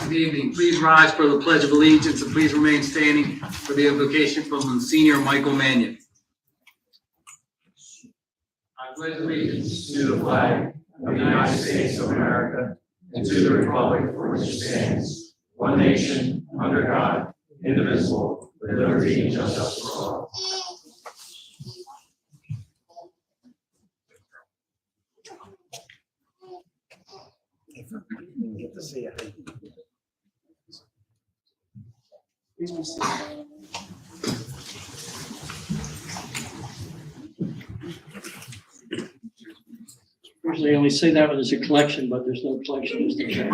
Good evening. Please rise for the Pledge of Allegiance and please remain standing for the invocation from Monsignor Michael Mannion. I pledge allegiance to the flag of the United States of America and to the republic for which it stands, one nation, under God, indivisible, with liberty and justice for all. Get to see it. Usually I only say that when there's a collection, but there's no collection. There's the check.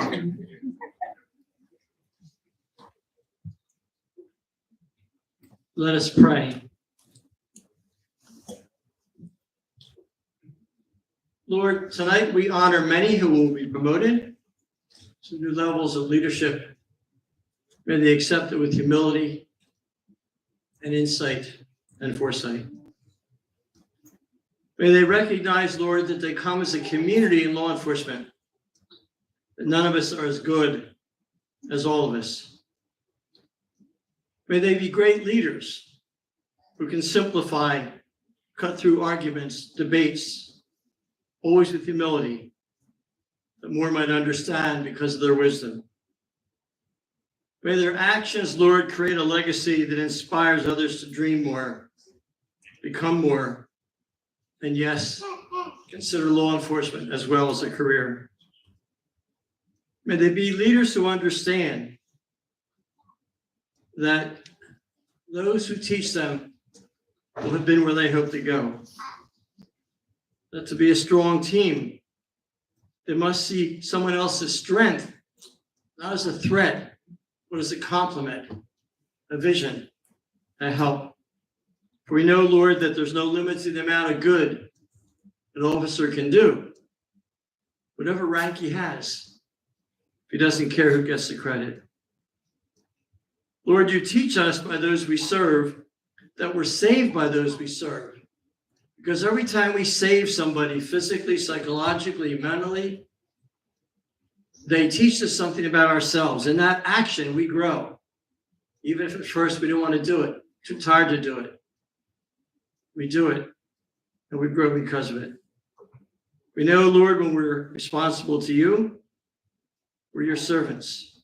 Let us pray. Lord, tonight we honor many who will be promoted to new levels of leadership. May they accept it with humility and insight and foresight. May they recognize, Lord, that they come as a community in law enforcement, that none of us are as good as all of us. May they be great leaders who can simplify, cut through arguments, debates, always with humility, that more might understand because of their wisdom. May their actions, Lord, create a legacy that inspires others to dream more, become more, and yes, consider law enforcement as well as a career. May they be leaders who understand that those who teach them will have been where they hope to go. That to be a strong team, they must see someone else's strength, not as a threat, but as a compliment, a vision, a help. For we know, Lord, that there's no limit to the amount of good an officer can do, whatever rank he has, if he doesn't care who gets the credit. Lord, you teach us by those we serve that we're saved by those we serve. Because every time we save somebody physically, psychologically, mentally, they teach us something about ourselves. In that action, we grow. Even if at first we don't want to do it, too tired to do it. We do it, and we grow because of it. We know, Lord, when we're responsible to you, we're your servants.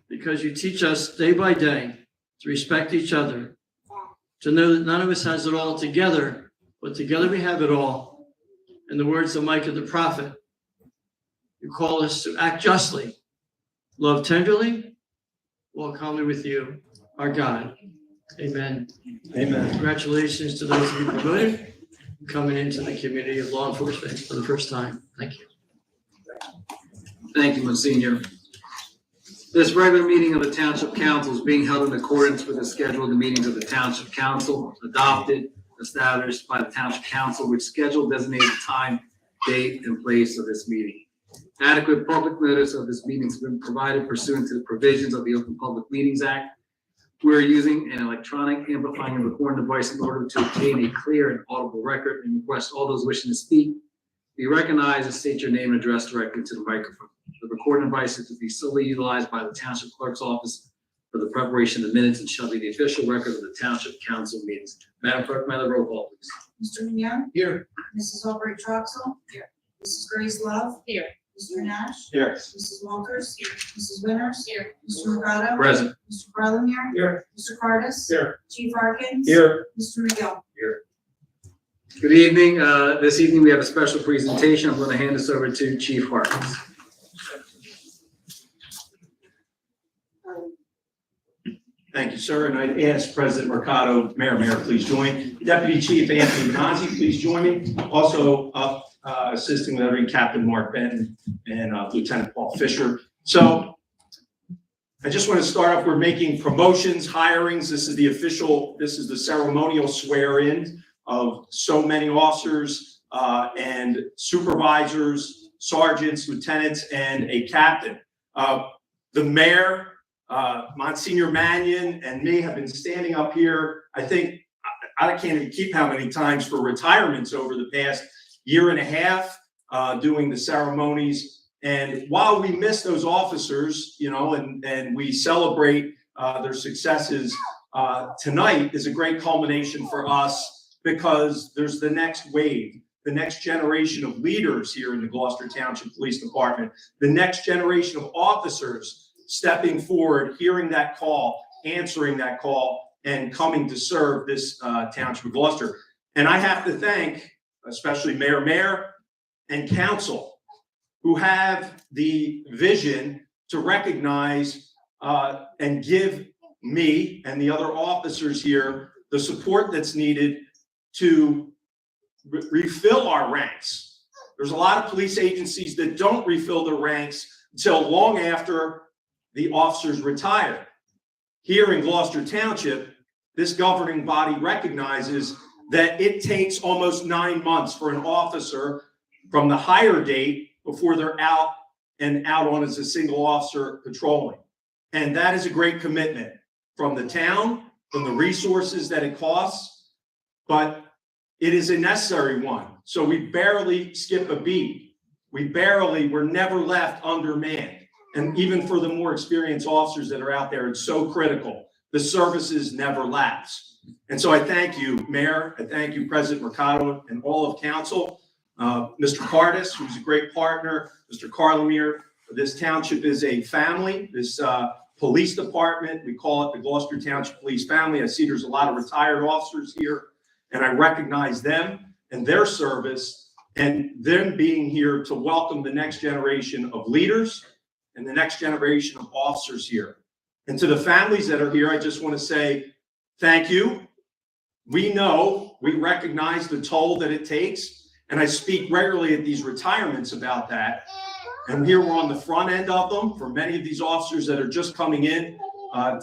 Because you teach us day by day to respect each other, to know that none of us has it all together, but together we have it all. In the words of Micah the prophet, you call us to act justly, love tenderly, walk humbly with you, our God. Amen. Amen. Congratulations to those of you promoted coming into the community of law enforcement for the first time. Thank you. Thank you, Monsignor. This regular meeting of the Township Council is being held in accordance with the schedule of the meetings of the Township Council, adopted, established by the Township Council, which schedule designated time, date, and place of this meeting. Adequate public notice of this meeting has been provided pursuant to the provisions of the Open Public Meetings Act. We're using an electronic amplifying and recording device in order to obtain a clear and audible record, and request all those wishing to speak be recognized and state your name and address directly to the microphone. The recording device is to be solely utilized by the Township Clerk's Office for the preparation of minutes and shall be the official record of the Township Council meetings. Madam Clerk, may I have the roll call, please? Mr. Mignon? Here. Mrs. Albright Troxel? Here. Mrs. Grace Love? Here. Mr. Nash? Here. Mrs. Walters? Here. Mrs. Winters? Here. Mr. Mercado? Present. Mr. Barlamere? Here. Mr. Cardis? Here. Chief Harkins? Here. Mr. McGill? Good evening. This evening we have a special presentation. I'm going to hand this over to Chief Harkins. Thank you, sir. And I'd ask President Mercado, Mayor, please join. Deputy Chief Anthony Nazi, please join me. Also assisting with everything, Captain Mark Benton and Lieutenant Paul Fisher. So I just want to start off, we're making promotions, hirings. This is the ceremonial swear-in of so many officers and supervisors, sergeants, lieutenants, and a captain. The mayor, Monsignor Mannion, and me have been standing up here, I think, I can't even keep how many times for retirements over the past year and a half, doing the ceremonies. And while we miss those officers, and we celebrate their successes, tonight is a great culmination for us because there's the next wave, the next generation of leaders here in the Gloucester Township Police Department, the next generation of officers stepping forward, hearing that call, answering that call, and coming to serve this Township of Gloucester. And I have to thank especially Mayor, and Council, who have the vision to recognize and give me and the other officers here the support that's needed to refill our ranks. There's a lot of police agencies that don't refill their ranks until long after the officers retire. Here in Gloucester Township, this governing body recognizes that it takes almost 9 months for an officer from the hire date before they're out on as a single officer patrolling. And that is a great commitment from the town, from the resources that it costs, but it is a necessary one. So we barely skip a beat. We're never left undermanned. And even for the more experienced officers that are out there, it's so critical. The services never lapse. And so I thank you, Mayor. I thank you, President Mercado, and all of Council. Mr. Cardis, who's a great partner, Mr. Carlemere. This township is a family. This police department, we call it the Gloucester Township Police Family. I see there's a lot of retired officers here, and I recognize them and their service and them being here to welcome the next generation of leaders and the next generation of officers here. And to the families that are here, I just want to say thank you. We know, we recognize the toll that it takes, and I speak regularly at these retirements about that. And here we're on the front end of them for many of these officers that are just coming in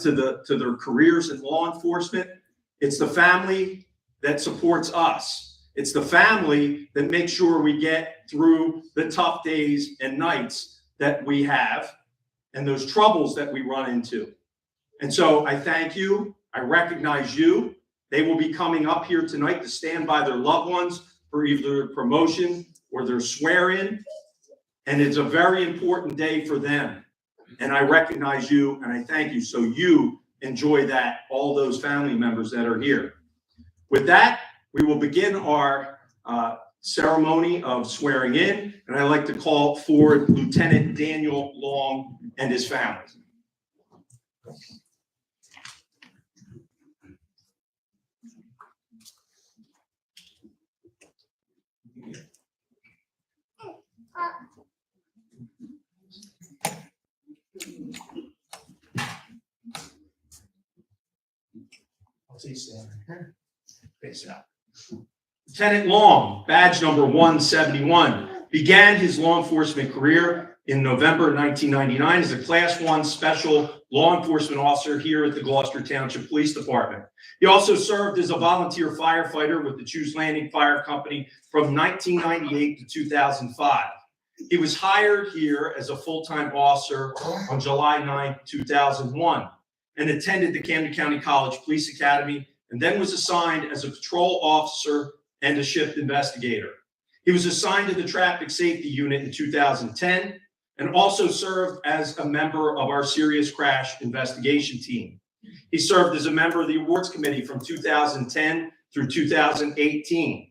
to their careers in law enforcement. It's the family that supports us. It's the family that makes sure we get through the tough days and nights that we have and those troubles that we run into. And so I thank you. I recognize you. They will be coming up here tonight to stand by their loved ones for either their promotion or their swear-in. And it's a very important day for them. And I recognize you and I thank you. So you enjoy that, all those family members that are here. With that, we will begin our ceremony of swearing in. And I'd like to call forward Lieutenant Daniel Long and his family. Face out. Lieutenant Long, badge number 171, began his law enforcement career in November 1999 as a Class 1 Special Law Enforcement Officer here at the Gloucester Township Police Department. He also served as a volunteer firefighter with the Choose Landing Fire Company from 1998 to 2005. He was hired here as a full-time officer on July 9, 2001, and attended the Camden County College Police Academy, and then was assigned as a patrol officer and a shift investigator. He was assigned to the Traffic Safety Unit in 2010, and also served as a member of our Serious Crash Investigation Team. He served as a member of the Awards Committee from 2010 through 2018.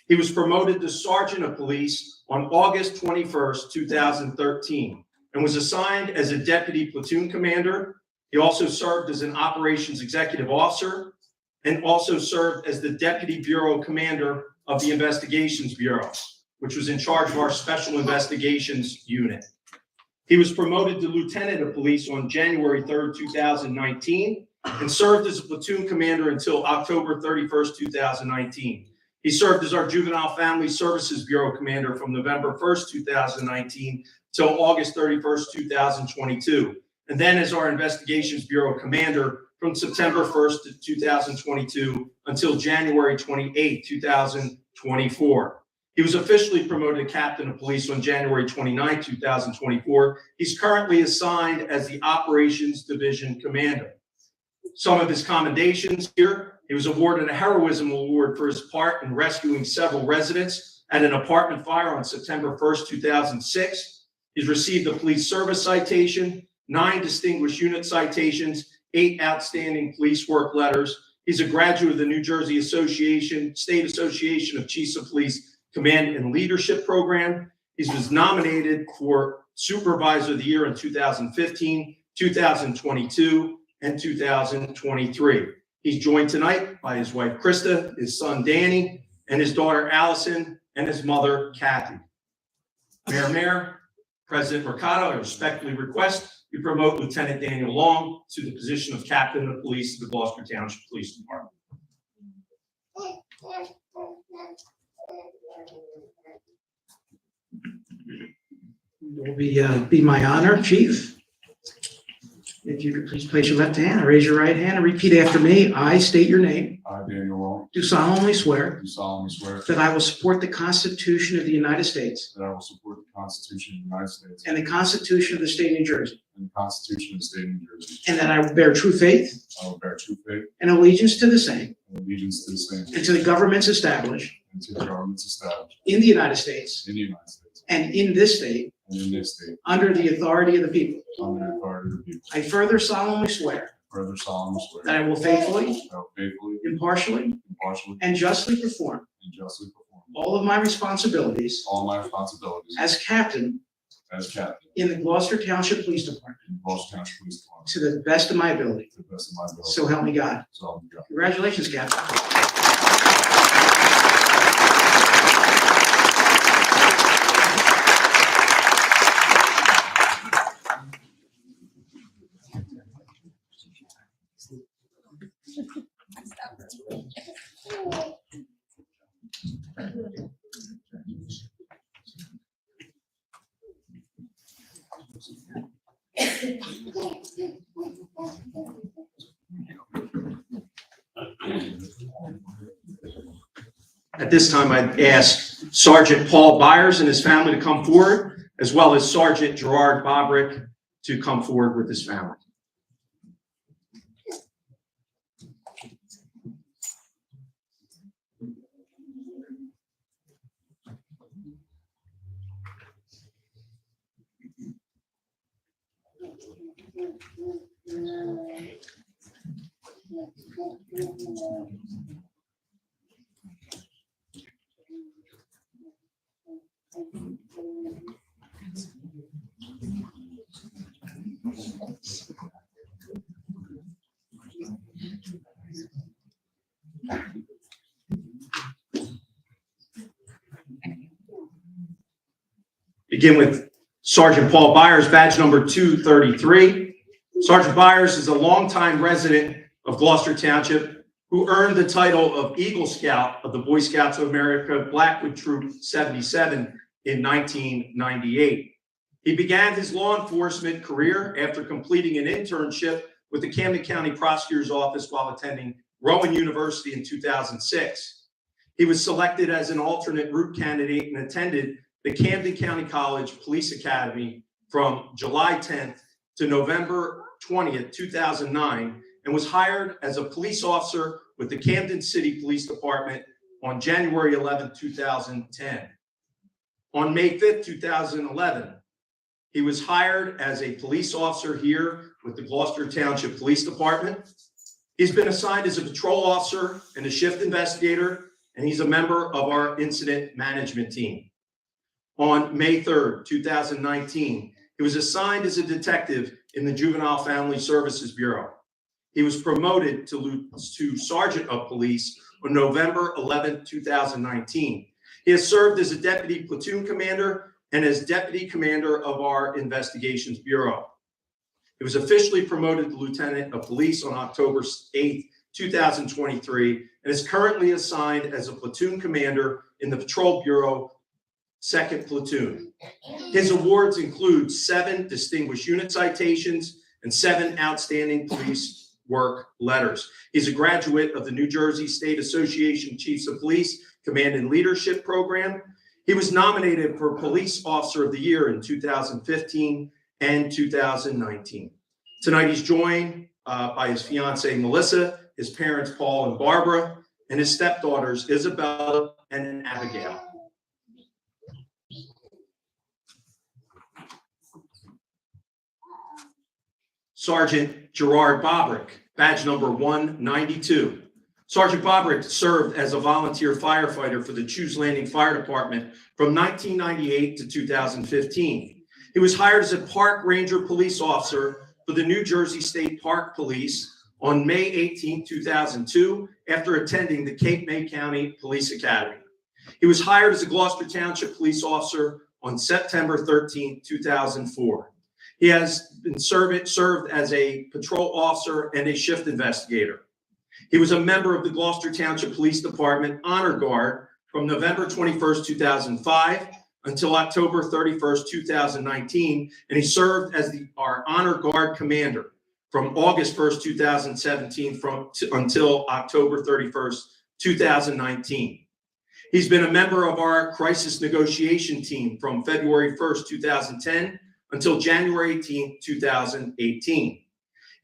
He was promoted to Sergeant of Police on August 21st, 2013, and was assigned as a Deputy Platoon Commander. He also served as an Operations Executive Officer, and also served as the Deputy Bureau Commander of the Investigations Bureau, which was in charge of our Special Investigations Unit. He was promoted to Lieutenant of Police on January 3rd, 2019, and served as a platoon commander until October 31st, 2019. He served as our Juvenile Family Services Bureau Commander from November 1st, 2019 till August 31st, 2022, and then as our Investigations Bureau Commander from September 1st, 2022 until January 28th, 2024. He was officially promoted to Captain of Police on January 29, 2024. He's currently assigned as the Operations Division Commander. Some of his commendations here: he was awarded a Heroism Award for his part in rescuing several residents at an apartment fire on September 1st, 2006. He's received a Police Service Citation, 9 Distinguished Unit Citations, 8 Outstanding Police Work Letters. He's a graduate of the New Jersey State Association of Chiefs of Police Command and Leadership Program. He was nominated for Supervisor of the Year in 2015, 2022, and 2023. He's joined tonight by his wife, Krista, his son, Danny, and his daughter, Allison, and his mother, Kathy. Mayor, President Mercado, I respectfully request you promote Lieutenant Daniel Long to the position of Captain of Police of the Gloucester Township Police Department. It will be my honor, Chief. If you could please place your left hand and raise your right hand and repeat after me. I state your name. I, Daniel Long, Do solemnly swear do solemnly swear that I will support the Constitution of the United States that I will support the Constitution of the United States and the Constitution of the State of New Jersey, and the Constitution of the State of New Jersey. and that I will bear true faith I will bear true faith and allegiance to the same and allegiance to the same and to the governments established and to the governments established in the United States in the United States and in this state and in this state under the authority of the people. under the authority of the people. I further solemnly swear Further solemnly that swear I will faithfully, that I will faithfully, impartially, impartially, and justly perform and justly perform all of my responsibilities all my responsibilities as captain as captain in the Gloucester Township Police Department in the Gloucester Township Police Department to the best of my ability. to the best of my ability. So help me God. So help me God. Congratulations, Captain. At this time, I'd ask Sergeant Paul Byers and his family to come forward, as well as Sergeant Gerard Bobrick to come forward with his family. Begin with Sergeant Paul Byers, badge number 233. Sergeant Byers is a longtime resident of Gloucester Township who earned the title of Eagle Scout of the Boy Scouts of America Blackwood Troop 77 in 1998. He began his law enforcement career after completing an internship with the Camden County Prosecutor's Office while attending Rowan University in 2006. He was selected as an alternate route candidate and attended the Camden County College Police Academy from July 10th to November 20th, 2009, and was hired as a police officer with the Camden City Police Department on January 11th, 2010. On May 5th, 2011, he was hired as a police officer here with the Gloucester Township Police Department. He's been assigned as a patrol officer and a shift investigator, and he's a member of our incident management team. On May 3rd, 2019, he was assigned as a detective in the Juvenile Family Services Bureau. He was promoted to Sergeant of Police on November 11th, 2019. He has served as a deputy platoon commander and as deputy commander of our Investigations Bureau. He was officially promoted to Lieutenant of Police on October 8th, 2023, and is currently assigned as a platoon commander in the Patrol Bureau 2nd Platoon. His awards include 7 Distinguished Unit Citations and 7 Outstanding Police Work Letters. He's a graduate of the New Jersey State Association Chiefs of Police Command and Leadership Program. He was nominated for Police Officer of the Year in 2015 and 2019. Tonight he's joined by his fiancee Melissa, his parents Paul and Barbara, and his stepdaughters Isabella and Abigail. Sergeant Gerard Bobrick, badge number 192. Sergeant Bobrick served as a volunteer firefighter for the Chews Landing Fire Department from 1998 to 2015. He was hired as a park ranger police officer for the New Jersey State Park Police on May 18, 2002, after attending the Cape May County Police Academy. He was hired as a Gloucester Township police officer on September 13, 2004. He has been served as a patrol officer and a shift investigator. He was a member of the Gloucester Township Police Department Honor Guard from November 21st, 2005 until October 31st, 2019, and he served as our Honor Guard commander from August 1st, 2017 until October 31st, 2019. He's been a member of our crisis negotiation team from February 1st, 2010 until January 18, 2018.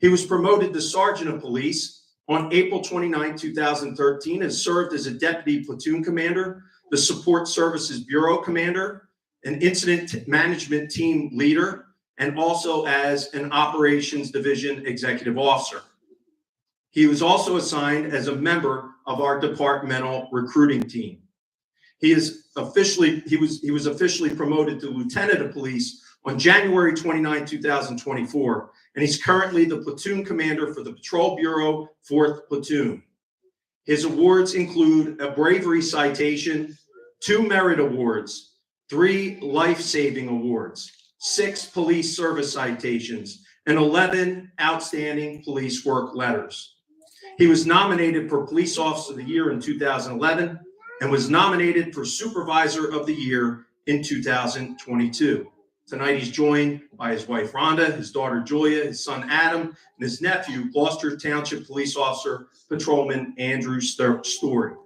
He was promoted to Sergeant of Police on April 29, 2013, and served as a deputy platoon commander, the Support Services Bureau commander, an incident management team leader, and also as an operations division executive officer. He was also assigned as a member of our departmental recruiting team. He was officially promoted to Lieutenant of Police on January 29, 2024, and he's currently the platoon commander for the Patrol Bureau 4th Platoon. His awards include a Bravery Citation, 2 Merit Awards, 3 Life-Saving Awards, 6 Police Service Citations, and 11 Outstanding Police Work Letters. He was nominated for Police Officer of the Year in 2011 and was nominated for Supervisor of the Year in 2022. Tonight, he's joined by his wife, Rhonda, his daughter, Julia, his son, Adam, and his nephew, Gloucester Township Police Officer, Patrolman Andrew Story.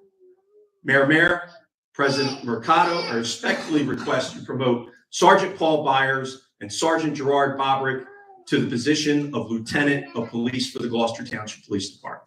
Mayor, President Mercado, I respectfully request you promote Sergeant Paul Byers and Sergeant Gerard Bobrick to the position of Lieutenant of Police for the Gloucester Township Police Department.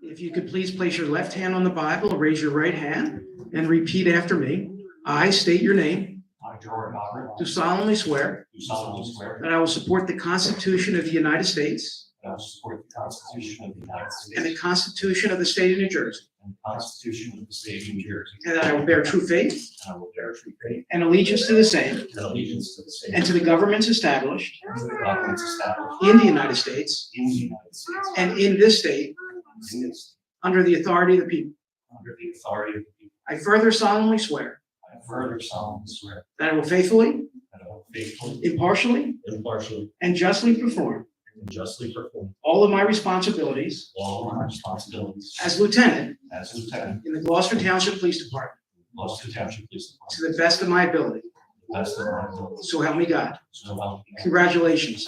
If you could please place your left hand on the Bible, raise your right hand, and repeat after me. I state your name. I, Gerard Bobrick, Do solemnly swear do solemnly swear that I will support the Constitution of the United States that I will support the Constitution of the United States and the Constitution of the State of New Jersey, and the Constitution of the State of New Jersey, and that I will bear true faith and I will bear true faith and allegiance to the same and allegiance to the same and to the governments established and to the governments established in the United States in the United States and in this state and in this under the authority of the people. under the authority of the people. I further solemnly swear I further solemnly swear that I will faithfully, that I will faithfully, impartially, impartially, and justly perform and justly perform all of my responsibilities all of my responsibilities as lieutenant as lieutenant in the Gloucester Township Police Department of Gloucester Township Police to Department the best of my ability. to the best of my ability. So help me God. So help me God. Congratulations.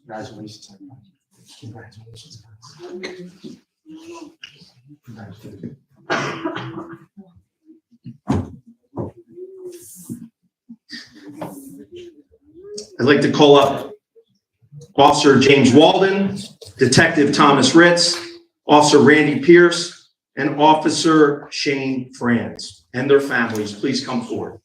Congratulations. Congratulations. Congratulations. I'd like to call up Officer James Walden, Detective Thomas Ritz, Officer Randy Pierce, and Officer Shane Franz and their families. Please come forward.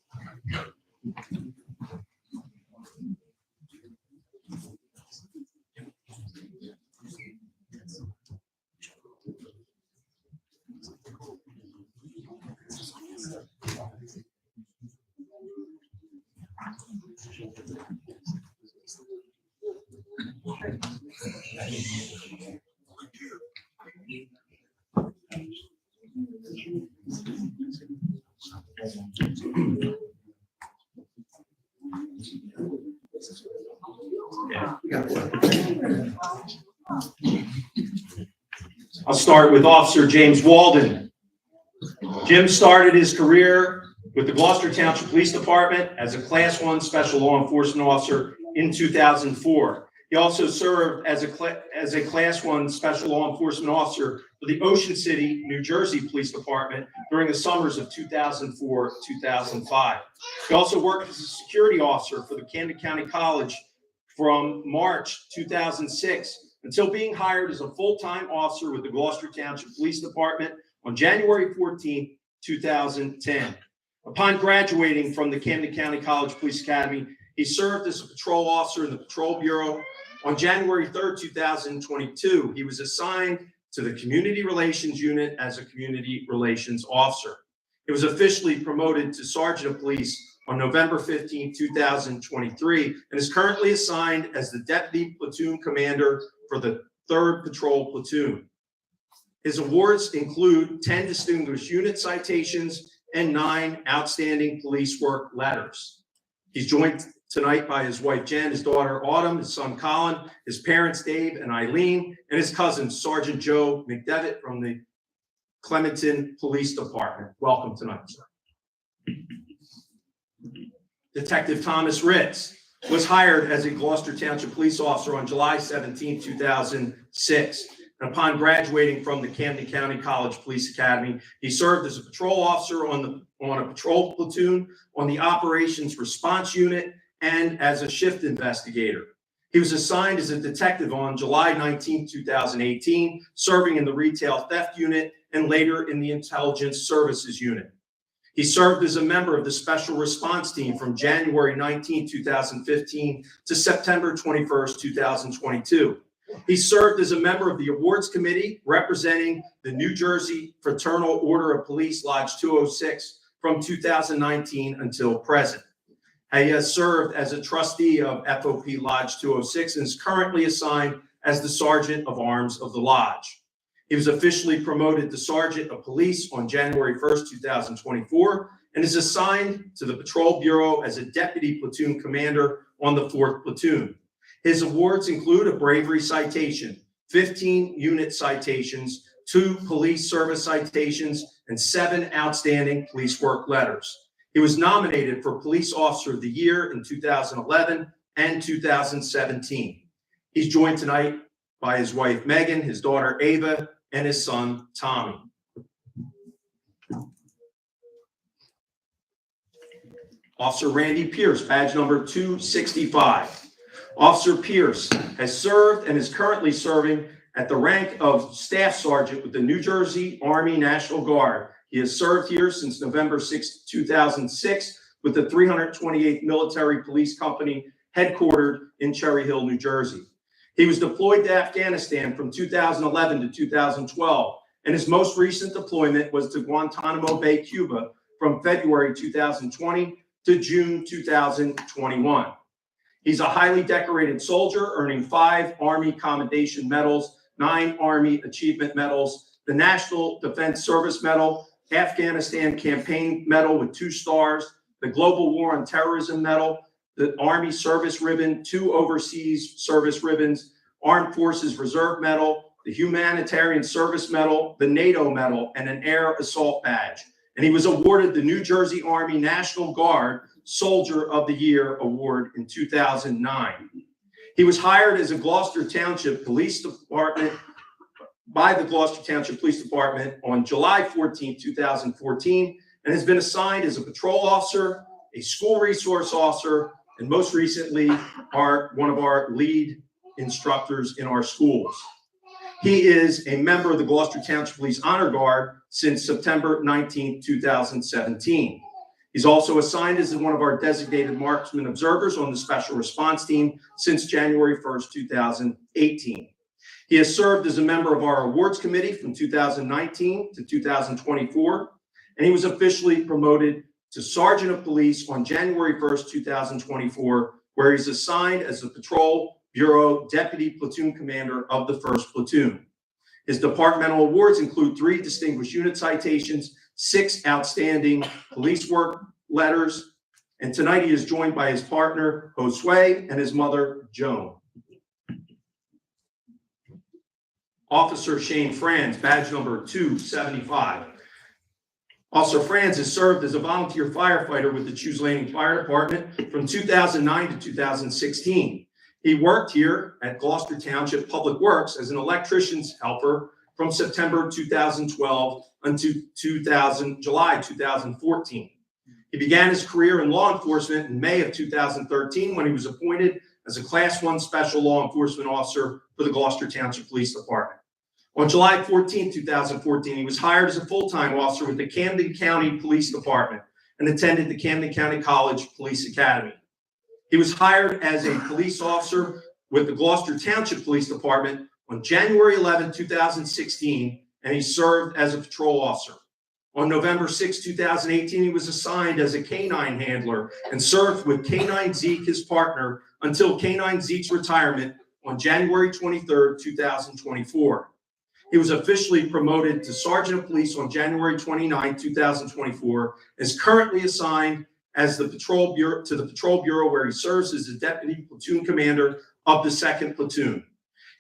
I'll start with Officer James Walden. Jim started his career with the Gloucester Township Police Department as a Class 1 Special Law Enforcement Officer in 2004. He also served as a Class 1 Special Law Enforcement Officer for the Ocean City, New Jersey Police Department during the summers of 2004-2005. He also worked as a security officer for the Camden County College from March 2006 until being hired as a full-time officer with the Gloucester Township Police Department on January 14, 2010. Upon graduating from the Camden County College Police Academy, he served as a patrol officer in the Patrol Bureau. On January 3, 2022, he was assigned to the Community Relations Unit as a Community Relations Officer. He was officially promoted to Sergeant of Police on November 15, 2023, and is currently assigned as the Deputy Platoon Commander for the 3rd Patrol Platoon. His awards include 10 Distinguished Unit Citations and 9 Outstanding Police Work Letters. He's joined tonight by his wife Jen, his daughter Autumn, his son Colin, his parents Dave and Eileen, and his cousin Sergeant Joe McDevitt from the Clementon Police Department. Welcome tonight, sir. Detective Thomas Ritz was hired as a Gloucester Township police officer on July 17, 2006. And upon graduating from the Camden County College Police Academy, he served as a patrol officer on a patrol platoon, on the Operations Response Unit, and as a shift investigator. He was assigned as a detective on July 19, 2018, serving in the Retail Theft Unit and later in the Intelligence Services Unit. He served as a member of the Special Response Team from January 19, 2015 to September 21, 2022. He served as a member of the Awards Committee representing the New Jersey Fraternal Order of Police Lodge 206 from 2019 until present. He has served as a trustee of FOP Lodge 206 and is currently assigned as the Sergeant of Arms of the Lodge. He was officially promoted to Sergeant of Police on January 1st, 2024, and is assigned to the Patrol Bureau as a Deputy Platoon Commander on the 4th Platoon. His awards include a Bravery Citation, 15 Unit Citations, 2 Police Service Citations, and 7 Outstanding Police Work Letters. He was nominated for Police Officer of the Year in 2011 and 2017. He's joined tonight by his wife Megan, his daughter Ava, and his son Tommy. Officer Randy Pierce, badge number 265. Officer Pierce has served and is currently serving at the rank of Staff Sergeant with the New Jersey Army National Guard. He has served here since November 6, 2006 with the 328th Military Police Company headquartered in Cherry Hill, New Jersey. He was deployed to Afghanistan from 2011 to 2012, and his most recent deployment was to Guantanamo Bay, Cuba from February 2020 to June 2021. He's a highly decorated soldier, earning 5 Army Commendation Medals, 9 Army Achievement Medals, the National Defense Service Medal, Afghanistan Campaign Medal with 2 stars, the Global War on Terrorism Medal, the Army Service Ribbon, 2 Overseas Service Ribbons, Armed Forces Reserve Medal, the Humanitarian Service Medal, the NATO Medal, and an Air Assault Badge. And he was awarded the New Jersey Army National Guard Soldier of the Year Award in 2009. He was hired as a Gloucester Township Police Department by the Gloucester Township Police Department on July 14, 2014, and has been assigned as a patrol officer, a school resource officer, and most recently, one of our lead instructors in our schools. He is a member of the Gloucester Township Police Honor Guard since September 19, 2017. He's also assigned as one of our designated marksman observers on the Special Response Team since January 1st, 2018. He has served as a member of our awards committee from 2019 to 2024, and he was officially promoted to Sergeant of Police on January 1st, 2024, where he's assigned as the Patrol Bureau Deputy Platoon Commander of the 1st Platoon. His departmental awards include 3 Distinguished Unit Citations, 6 Outstanding Police Work Letters, and tonight he is joined by his partner, Josue, and his mother, Joan. Officer Shane Franz, badge number 275. Officer Franz has served as a volunteer firefighter with the Choose Landing Fire Department from 2009 to 2016. He worked here at Gloucester Township Public Works as an electrician's helper from September 2012 until July 2014. He began his career in law enforcement in May of 2013 when he was appointed as a Class 1 Special Law Enforcement Officer for the Gloucester Township Police Department. On July 14, 2014, he was hired as a full-time officer with the Camden County Police Department and attended the Camden County College Police Academy. He was hired as a police officer with the Gloucester Township Police Department on January 11, 2016, and he served as a patrol officer. On November 6, 2018, he was assigned as a canine handler and served with Canine Zeke, his partner, until Canine Zeke's retirement on January 23, 2024. He was officially promoted to Sergeant of Police on January 29, 2024, is currently assigned as the Patrol Bureau, where he serves as the Deputy Platoon Commander of the 2nd Platoon.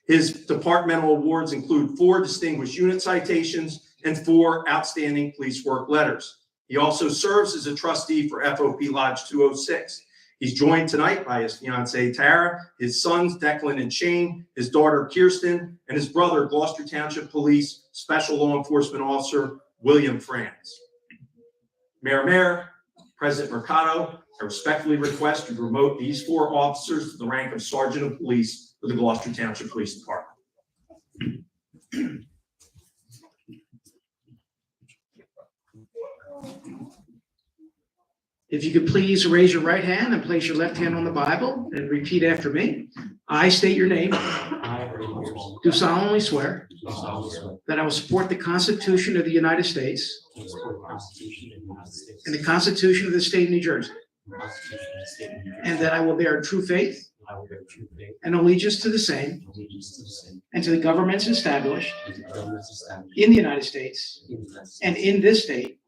His departmental awards include 4 Distinguished Unit Citations and 4 Outstanding Police Work Letters. He also serves as a trustee for FOP Lodge 206. He's joined tonight by his fiancee Tara, his sons Declan and Shane, his daughter Kirsten, and his brother, Gloucester Township Police Special Law Enforcement Officer William Franz. Mayor, President Mercado, I respectfully request to promote these 4 officers to the rank of Sergeant of Police for the Gloucester Township Police Department. If you could please raise your right hand and place your left hand on the Bible and repeat after me. I state your name. Do solemnly swear that I will support the Constitution of the United States and the Constitution of the State of New Jersey, and that I will bear true faith and allegiance to the same and to the governments established in the United States and in this state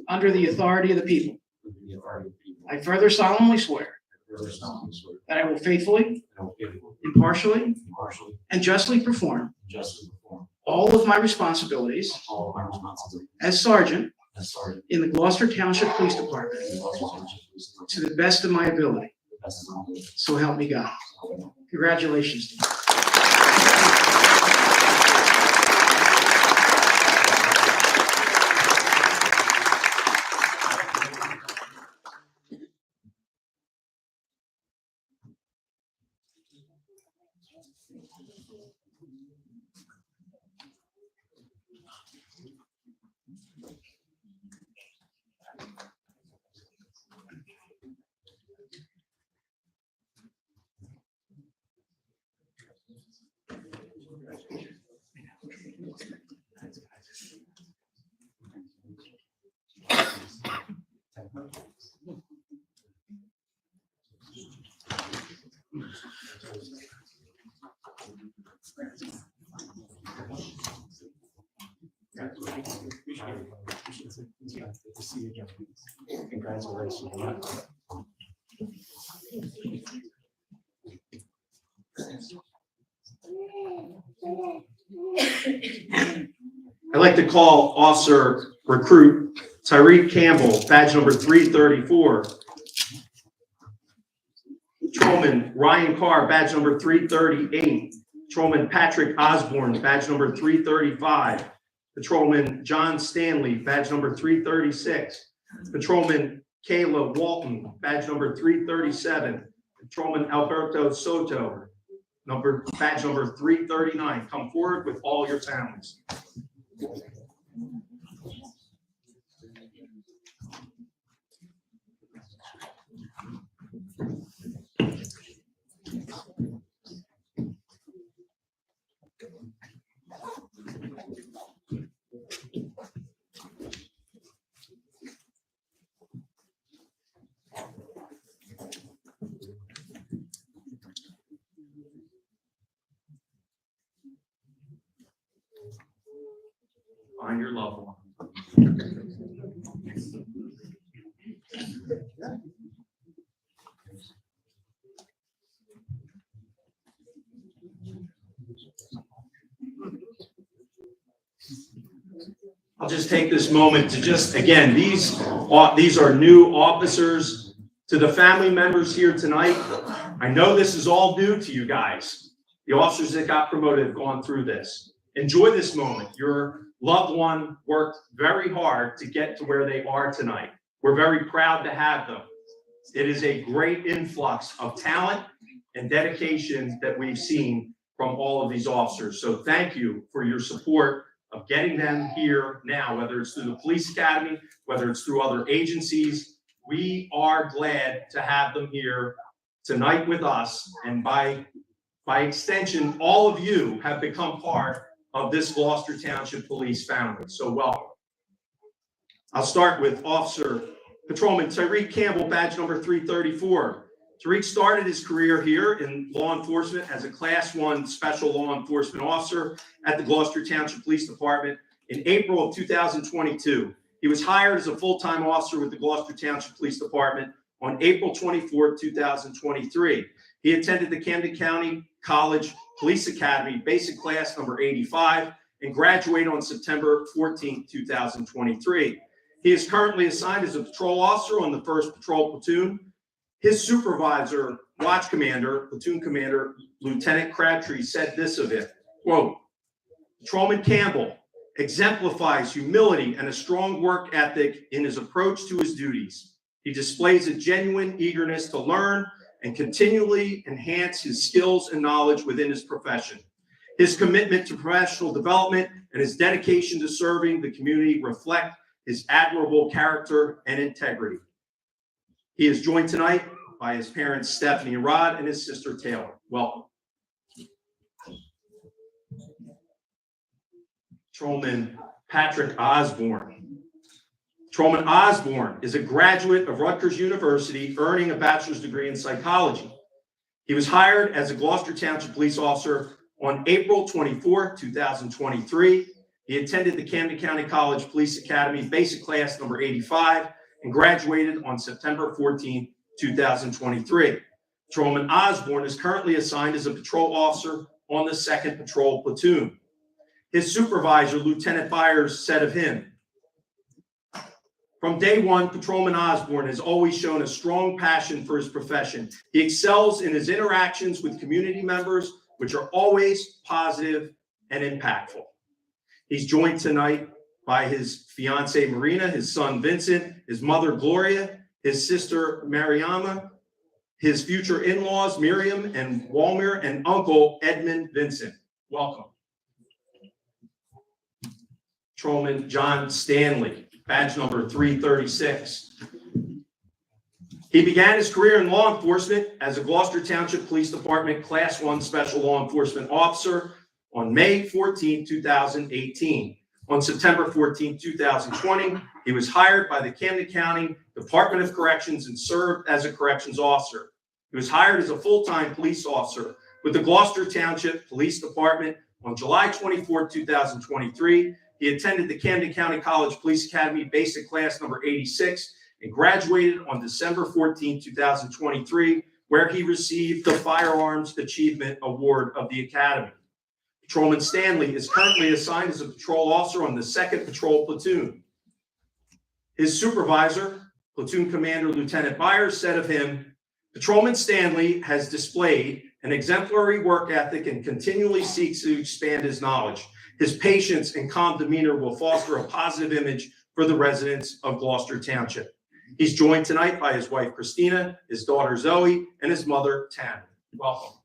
under the authority of the people. I further solemnly swear that I will faithfully, impartially, and justly perform all of my responsibilities as Sergeant in the Gloucester Township Police Department to the best of my ability. So help me God. Congratulations. I'd like to call Officer Recruit Tyreek Campbell, badge number 334. Patrolman Ryan Carr, badge number 338. Patrolman Patrick Osborne, badge number 335. Patrolman John Stanley, badge number 336. Patrolman Kayla Walton, badge number 337. Patrolman Alberto Soto, badge number 339. Come forward with all your families. Find your loved one. I'll just take this moment to again, these are new officers. To the family members here tonight, I know this is all new to you guys. The officers that got promoted have gone through this. Enjoy this moment. Your loved one worked very hard to get to where they are tonight. We're very proud to have them. It is a great influx of talent and dedication that we've seen from all of these officers. So thank you for your support of getting them here now, whether it's through the police academy, whether it's through other agencies. We are glad to have them here tonight with us. And by extension, all of you have become part of this Gloucester Township Police family. So welcome. I'll start with Patrolman Tyreek Campbell, badge number 334. Tyreek started his career here in law enforcement as a Class 1 Special Law Enforcement Officer at the Gloucester Township Police Department in April of 2022. He was hired as a full-time officer with the Gloucester Township Police Department on April 24, 2023. He attended the Camden County College Police Academy Basic Class number 85 and graduated on September 14, 2023. He is currently assigned as a patrol officer on the 1st Patrol Platoon. His supervisor, Watch Commander, Platoon Commander, Lieutenant Crabtree, said this of him, quote, "Patrolman Campbell exemplifies humility and a strong work ethic in his approach to his duties. He displays a genuine eagerness to learn and continually enhance his skills and knowledge within his profession. His commitment to professional development and his dedication to serving the community reflect his admirable character and integrity." He is joined tonight by his parents, Stephanie and Rod, and his sister, Taylor. Welcome. Patrolman Patrick Osborne. Patrolman Osborne is a graduate of Rutgers University, earning a bachelor's degree in psychology. He was hired as a Gloucester Township police officer on April 24, 2023. He attended the Camden County College Police Academy Basic Class number 85 and graduated on September 14, 2023. Patrolman Osborne is currently assigned as a patrol officer on the 2nd Patrol Platoon. His supervisor, Lieutenant Byers, said of him, "From day one, Patrolman Osborne has always shown a strong passion for his profession. He excels in his interactions with community members, which are always positive and impactful." He's joined tonight by his fiancee, Marina, his son, Vincent, his mother, Gloria, his sister, Mariama, his future in-laws, Miriam and Walmir, and uncle, Edmund Vincent. Welcome. Patrolman John Stanley, badge number 336. He began his career in law enforcement as a Gloucester Township Police Department Class 1 Special Law Enforcement Officer on May 14, 2018. On September 14, 2020, he was hired by the Camden County Department of Corrections and served as a corrections officer. He was hired as a full-time police officer with the Gloucester Township Police Department on July 24, 2023. He attended the Camden County College Police Academy Basic Class number 86 and graduated on December 14, 2023, where he received the Firearms Achievement Award of the Academy. Patrolman Stanley is currently assigned as a patrol officer on the 2nd Patrol Platoon. His supervisor, Platoon Commander Lieutenant Byers, said of him, Patrolman Stanley has displayed an exemplary work ethic and continually seeks to expand his knowledge. His patience and calm demeanor will foster a positive image for the residents of Gloucester Township. He's joined tonight by his wife Christina, his daughter Zoe, and his mother Tammy. Welcome.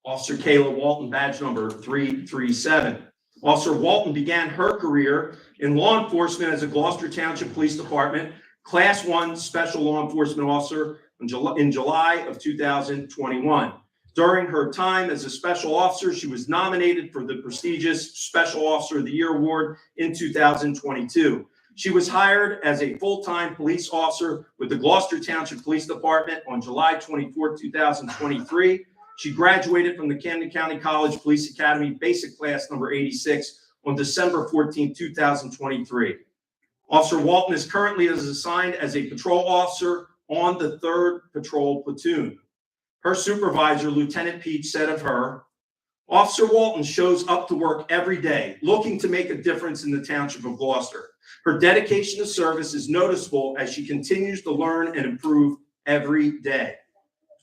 Officer Kayla Walton, badge number 337. Officer Walton began her career in law enforcement as a Gloucester Township Police Department Class 1 Special Law Enforcement Officer in July of 2021. During her time as a special officer, she was nominated for the prestigious Special Officer of the Year Award in 2022. She was hired as a full-time police officer with the Gloucester Township Police Department on July 24, 2023. She graduated from the Camden County College Police Academy Basic Class number 86 on December 14, 2023. Officer Walton is currently assigned as a patrol officer on the 3rd Patrol Platoon. Her supervisor, Lieutenant Peach, said of her, Officer Walton shows up to work every day, looking to make a difference in the Township of Gloucester. Her dedication to service is noticeable as she continues to learn and improve every day.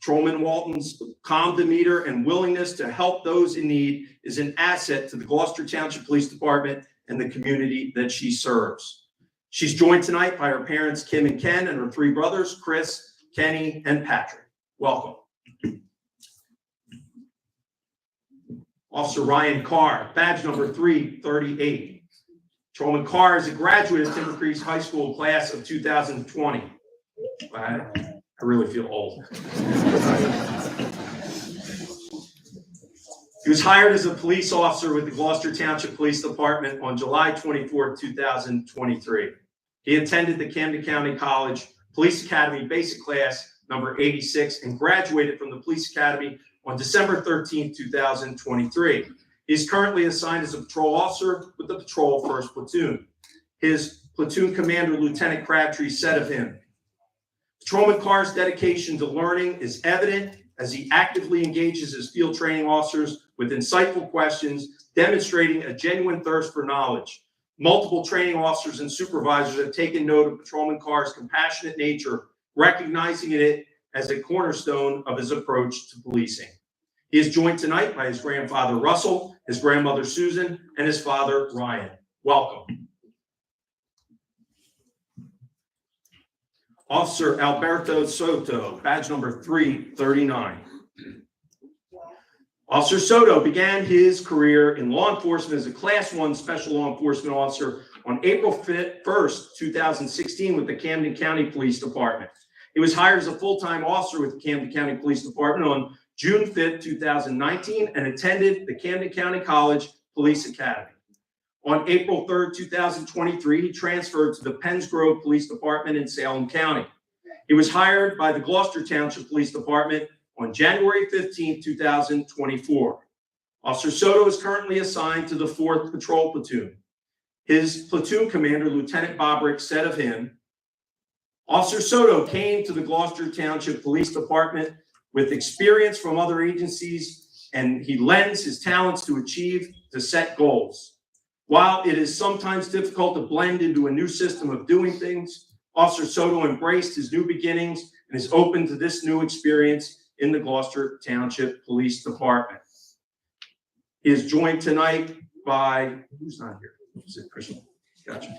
Patrolman Walton's calm demeanor and willingness to help those in need is an asset to the Gloucester Township Police Department and the community that she serves. She's joined tonight by her parents, Kim and Ken, and her 3 brothers, Chris, Kenny, and Patrick. Welcome. Officer Ryan Carr, badge number 338. Patrolman Carr is a graduate of Timber Creek High School class of 2020. I really feel old. He was hired as a police officer with the Gloucester Township Police Department on July 24, 2023. He attended the Camden County College Police Academy Basic Class number 86 and graduated from the Police Academy on December 13, 2023. He is currently assigned as a patrol officer with the Patrol 1st Platoon. His platoon commander, Lieutenant Crabtree, said of him, Patrolman Carr's dedication to learning is evident as he actively engages his field training officers with insightful questions, demonstrating a genuine thirst for knowledge. Multiple training officers and supervisors have taken note of Patrolman Carr's compassionate nature, recognizing it as a cornerstone of his approach to policing. He is joined tonight by his grandfather, Russell, his grandmother, Susan, and his father, Ryan. Welcome. Officer Alberto Soto, badge number 339. Officer Soto began his career in law enforcement as a Class 1 Special Law Enforcement Officer on April 1st, 2016 with the Camden County Police Department. He was hired as a full-time officer with the Camden County Police Department on June 5th, 2019 and attended the Camden County College Police Academy. On April 3rd, 2023, he transferred to the Penns Grove Police Department in Salem County. He was hired by the Gloucester Township Police Department on January 15, 2024. Officer Soto is currently assigned to the 4th Patrol Platoon. His platoon commander, Lieutenant Bobrick, said of him, Officer Soto came to the Gloucester Township Police Department with experience from other agencies, and he lends his talents to achieve the set goals. While it is sometimes difficult to blend into a new system of doing things, Officer Soto embraced his new beginnings and is open to this new experience in the Gloucester Township Police Department. He is joined tonight by, who's not here? Is it Christian? Gotcha.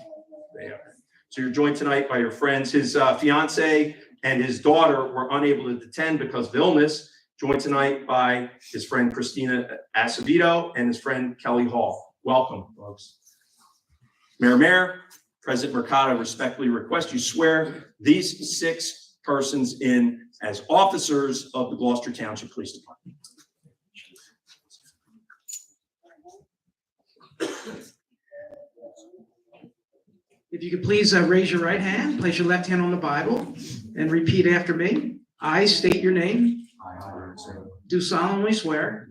They are. So you're joined tonight by your friends. His fiance and his daughter were unable to attend because of illness. Joined tonight by his friend Christina Acevedo and his friend Kelly Hall. Welcome, folks. Mayor, President Mercado respectfully request you swear these 6 persons in as officers of the Gloucester Township Police Department. If you could please raise your right hand, place your left hand on the Bible, and repeat after me. I state your name. Do solemnly swear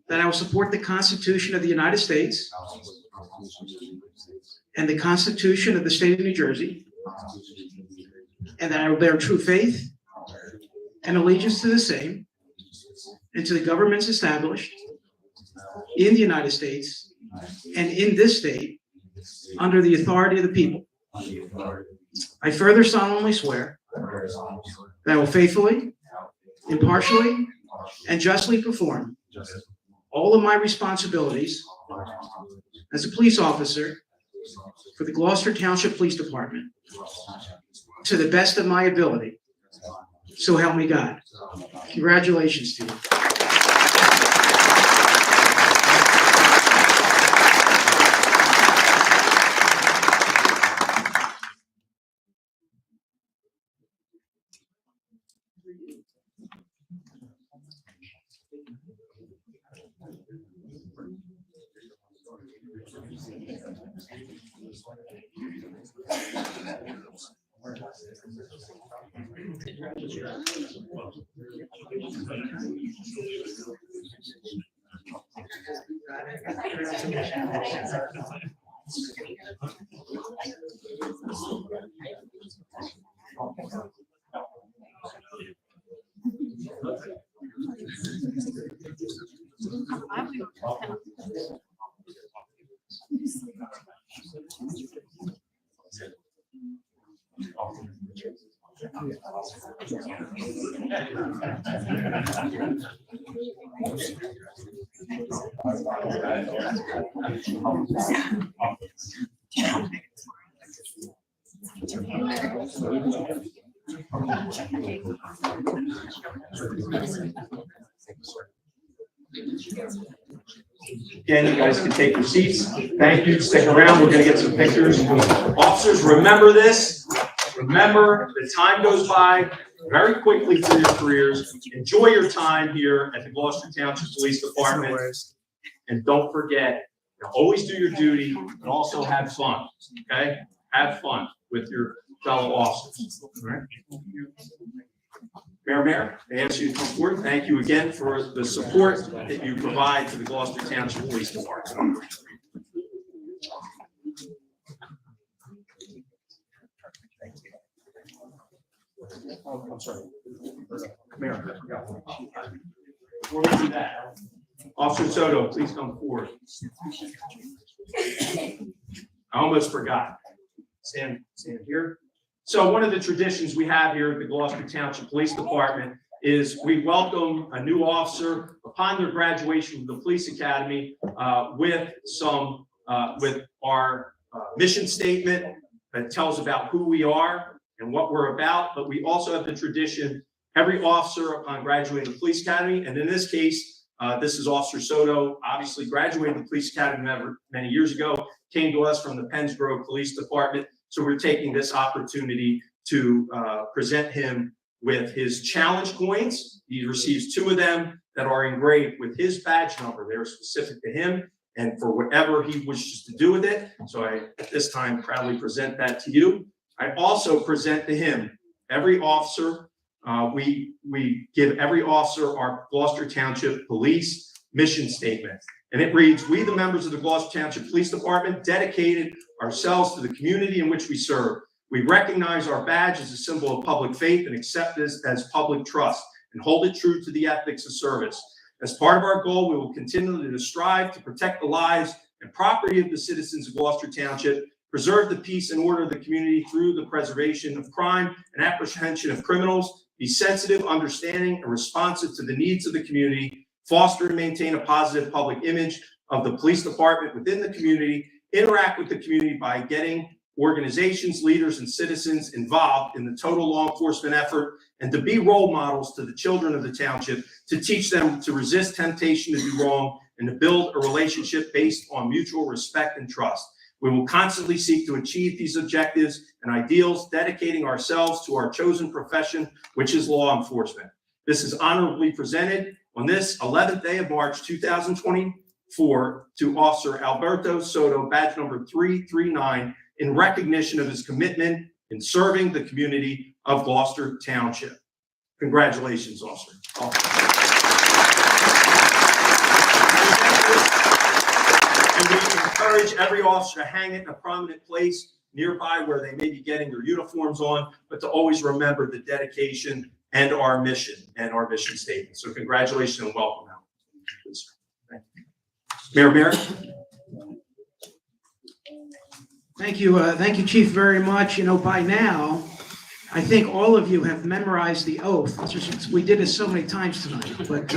that I will support the Constitution of the United States and the Constitution of the State of New Jersey, and that I will bear true faith and allegiance to the same and to the governments established in the United States and in this state under the authority of the people. on the authority I further solemnly swear of the very solemnly swear that I will faithfully, that impartially, and justly perform justice all of my responsibilities as a police officer for the Gloucester Township Police Department to the best of my ability. So help me God. Congratulations to you. Again, you guys can take your seats. Thank you. Stick around. We're going to get some pictures. Officers, remember this. Remember, the time goes by very quickly through your careers. Enjoy your time here at the Gloucester Township Police Department. And don't forget, to always do your duty, but also have fun, okay? Have fun with your fellow officers, all right? Mayor, I ask you to come forward. Thank you again for the support that you provide to the Gloucester Township Police Department. Oh, I'm sorry. Mayor. Before we do that, Officer Soto, please come forward. I almost forgot. Stand here. So one of the traditions we have here at the Gloucester Township Police Department is we welcome a new officer upon their graduation from the police academy with our mission statement that tells about who we are and what we're about. But we also have the tradition, every officer upon graduating the police academy, and in this case, this is Officer Soto, obviously graduated the police academy many years ago, came to us from the Penns Grove Police Department. So we're taking this opportunity to present him with his challenge coins. He receives 2 of them that are engraved with his badge number. They're specific to him and for whatever he wishes to do with it. So I, at this time, proudly present that to you. I also present to him, every officer, we give every officer our Gloucester Township Police mission statement. And it reads, "We, the members of the Gloucester Township Police Department, dedicated ourselves to the community in which we serve. We recognize our badge as a symbol of public faith and accept this as public trust and hold it true to the ethics of service. As part of our goal, we will continue to strive to protect the lives and property of the citizens of Gloucester Township, preserve the peace and order of the community through the preservation of crime and apprehension of criminals, be sensitive, understanding, and responsive to the needs of the community, foster and maintain a positive public image of the police department within the community, interact with the community by getting organizations, leaders, and citizens involved in the total law enforcement effort, and to be role models to the children of the township, to teach them to resist temptation to do wrong, and to build a relationship based on mutual respect and trust. We will constantly seek to achieve these objectives and ideals, dedicating ourselves to our chosen profession, which is law enforcement. This is honorably presented on this 11th day of March 2024 to Officer Alberto Soto, badge number 339, in recognition of his commitment in serving the community of Gloucester Township. Congratulations, Officer. And we encourage every officer to hang it in a prominent place nearby where they may be getting their uniforms on, but to always remember the dedication and our mission statement. So congratulations and welcome now. Mayor Merritt. Thank you, Chief, very much. You know, by now, I think all of you have memorized the oath. It's just, we did it so many times tonight, but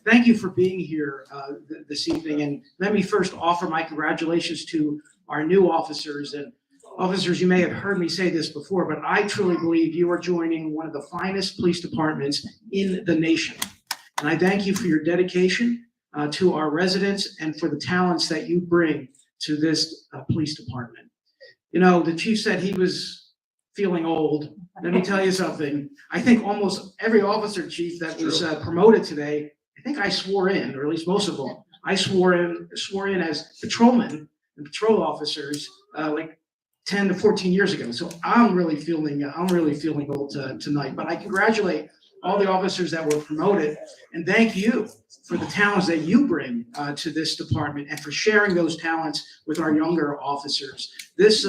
thank you for being here this evening. And let me first offer my congratulations to our new officers. And officers, you may have heard me say this before, but I truly believe you are joining one of the finest police departments in the nation. And I thank you for your dedication to our residents and for the talents that you bring to this police department. You know, the chief said he was feeling old. Let me tell you something. I think almost every officer, chief, that was promoted today, I think I swore in, or at least most of them. I swore in as patrolmen and patrol officers like 10 to 14 years ago. So I'm really feeling old tonight. But I congratulate all the officers that were promoted, and thank you for the talents that you bring to this department and for sharing those talents with our younger officers. This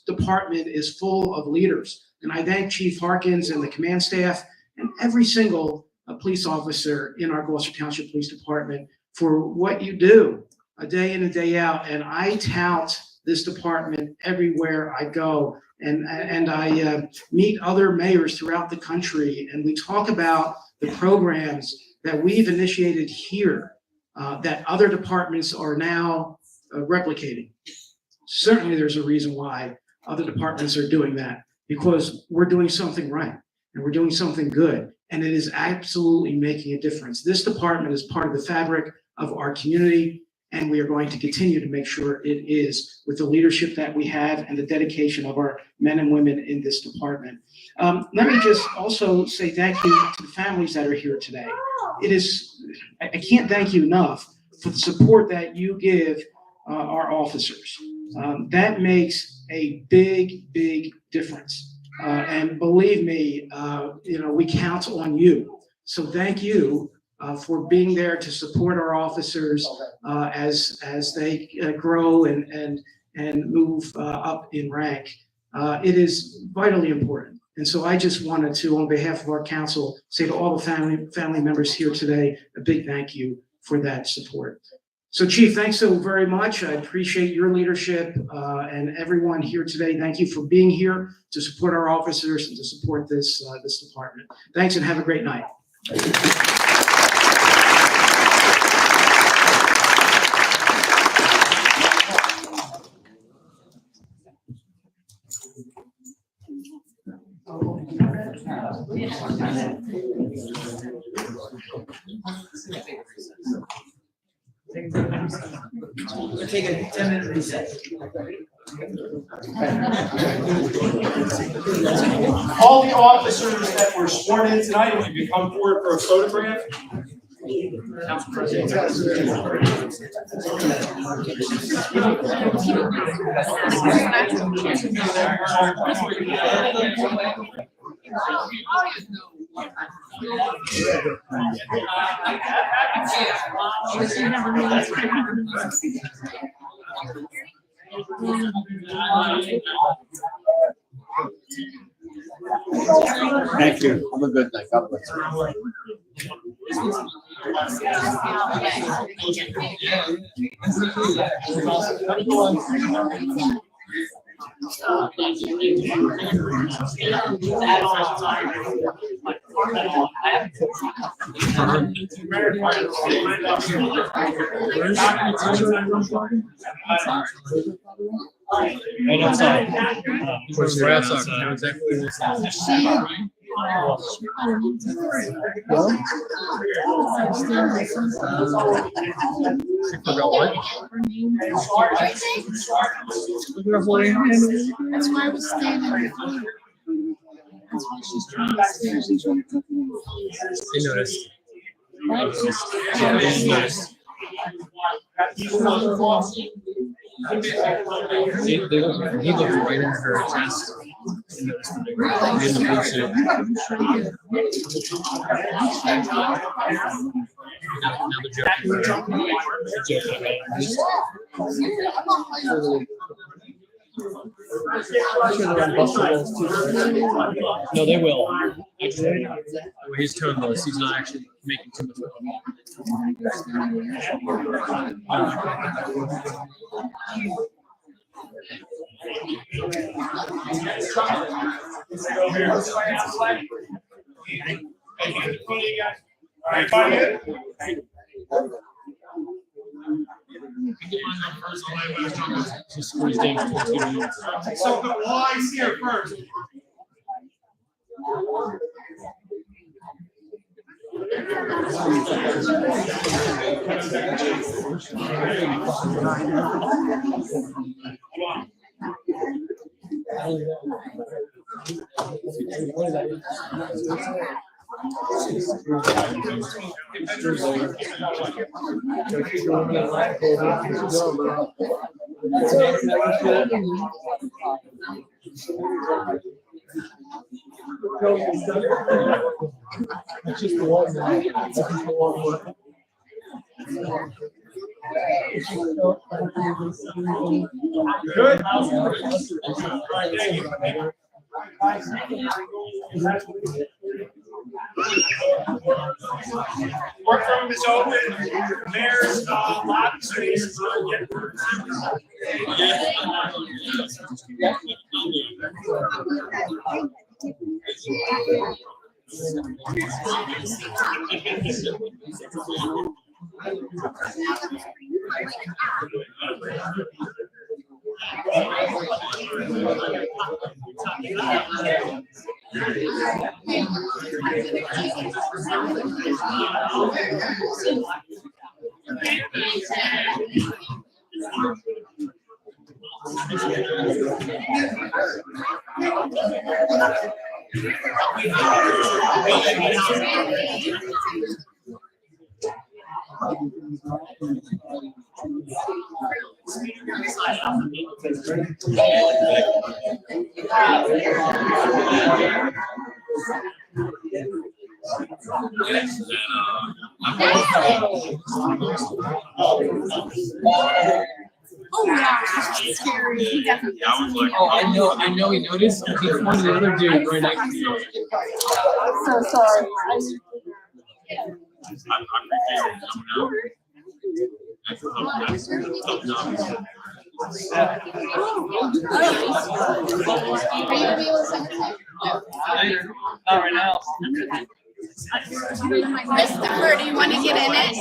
department is full of leaders, and I thank Chief Harkins and the command staff and every single police officer in our Gloucester Township Police Department for what you do day in and day out. And I tout this department everywhere I go. And I meet other mayors throughout the country, and we talk about the programs that we've initiated here that other departments are now replicating. Certainly there's a reason why other departments are doing that, because we're doing something right and we're doing something good, and it is absolutely making a difference. This department is part of the fabric of our community, and we are going to continue to make sure it is with the leadership that we have and the dedication of our men and women in this department. Let me just also say thank you to the families that are here today. I can't thank you enough for the support that you give our officers. That makes a big, big difference. And believe me, we count on you. So thank you for being there to support our officers as they grow and move up in rank. It is vitally important. And so I just wanted to, on behalf of our council, say to all the family members here today, a big thank you for that support. So Chief, thanks so very much. I appreciate your leadership and everyone here today. Thank you for being here to support our officers and to support this department. Thanks, and have a great night. Take a 10-minute recess. All the officers that were sworn in tonight, if you could come forward for a photograph. Council President. Thank you. Have a good night. God bless you. Right outside. We're outside. You know exactly where it's at. Forgot what? That's why I was standing there. That's why she's trying to stay. She's trying to cook me. I noticed. Right? I noticed. He looked right at her chest. And noticed the big ring in the blue suit. Now the joke no, they will. Actually, the way his tone was, he's not actually making too much of it. Just squeeze down to 2 minutes. So the wise here first. It's just the one. It's just the one. Good. Workroom is open. There's lot of space. Oh yeah, it's scary. He definitely. Oh, I know he noticed. He pointed the other dude right next to you. So sorry. Are you gonna be able to send it? Later. Not right now. Christopher, do you want to get in it?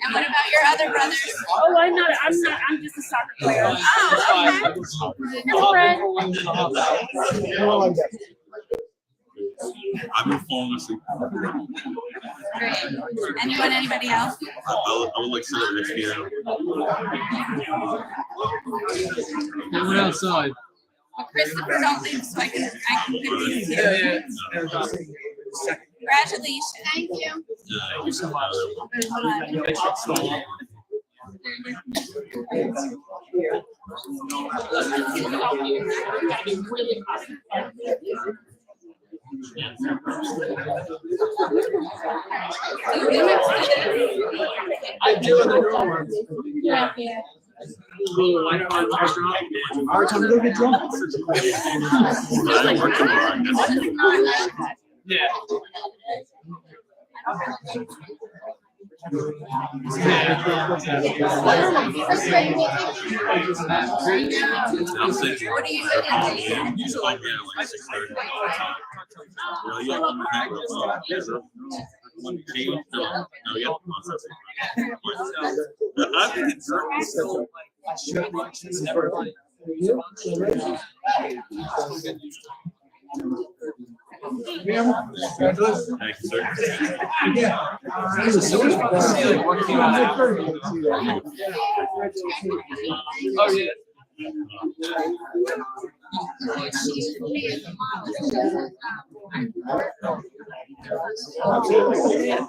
And what about your other brothers? Oh, I'm just a soccer player. Oh, okay. Your friend? I've been falling asleep. Great. Anyone, anybody else? I would like to sit next to you. They went outside. Well, Christopher, don't leave so I can pick these two. Yeah. Congratulations. Thank you. Thank you so much. I do in the normal. Yeah. All right, time to go get drunk. Yeah. I'm saying, What do you think? usually like 6:30. Really, yeah, no, yeah. I think it's Thank you, sir. Oh, yeah.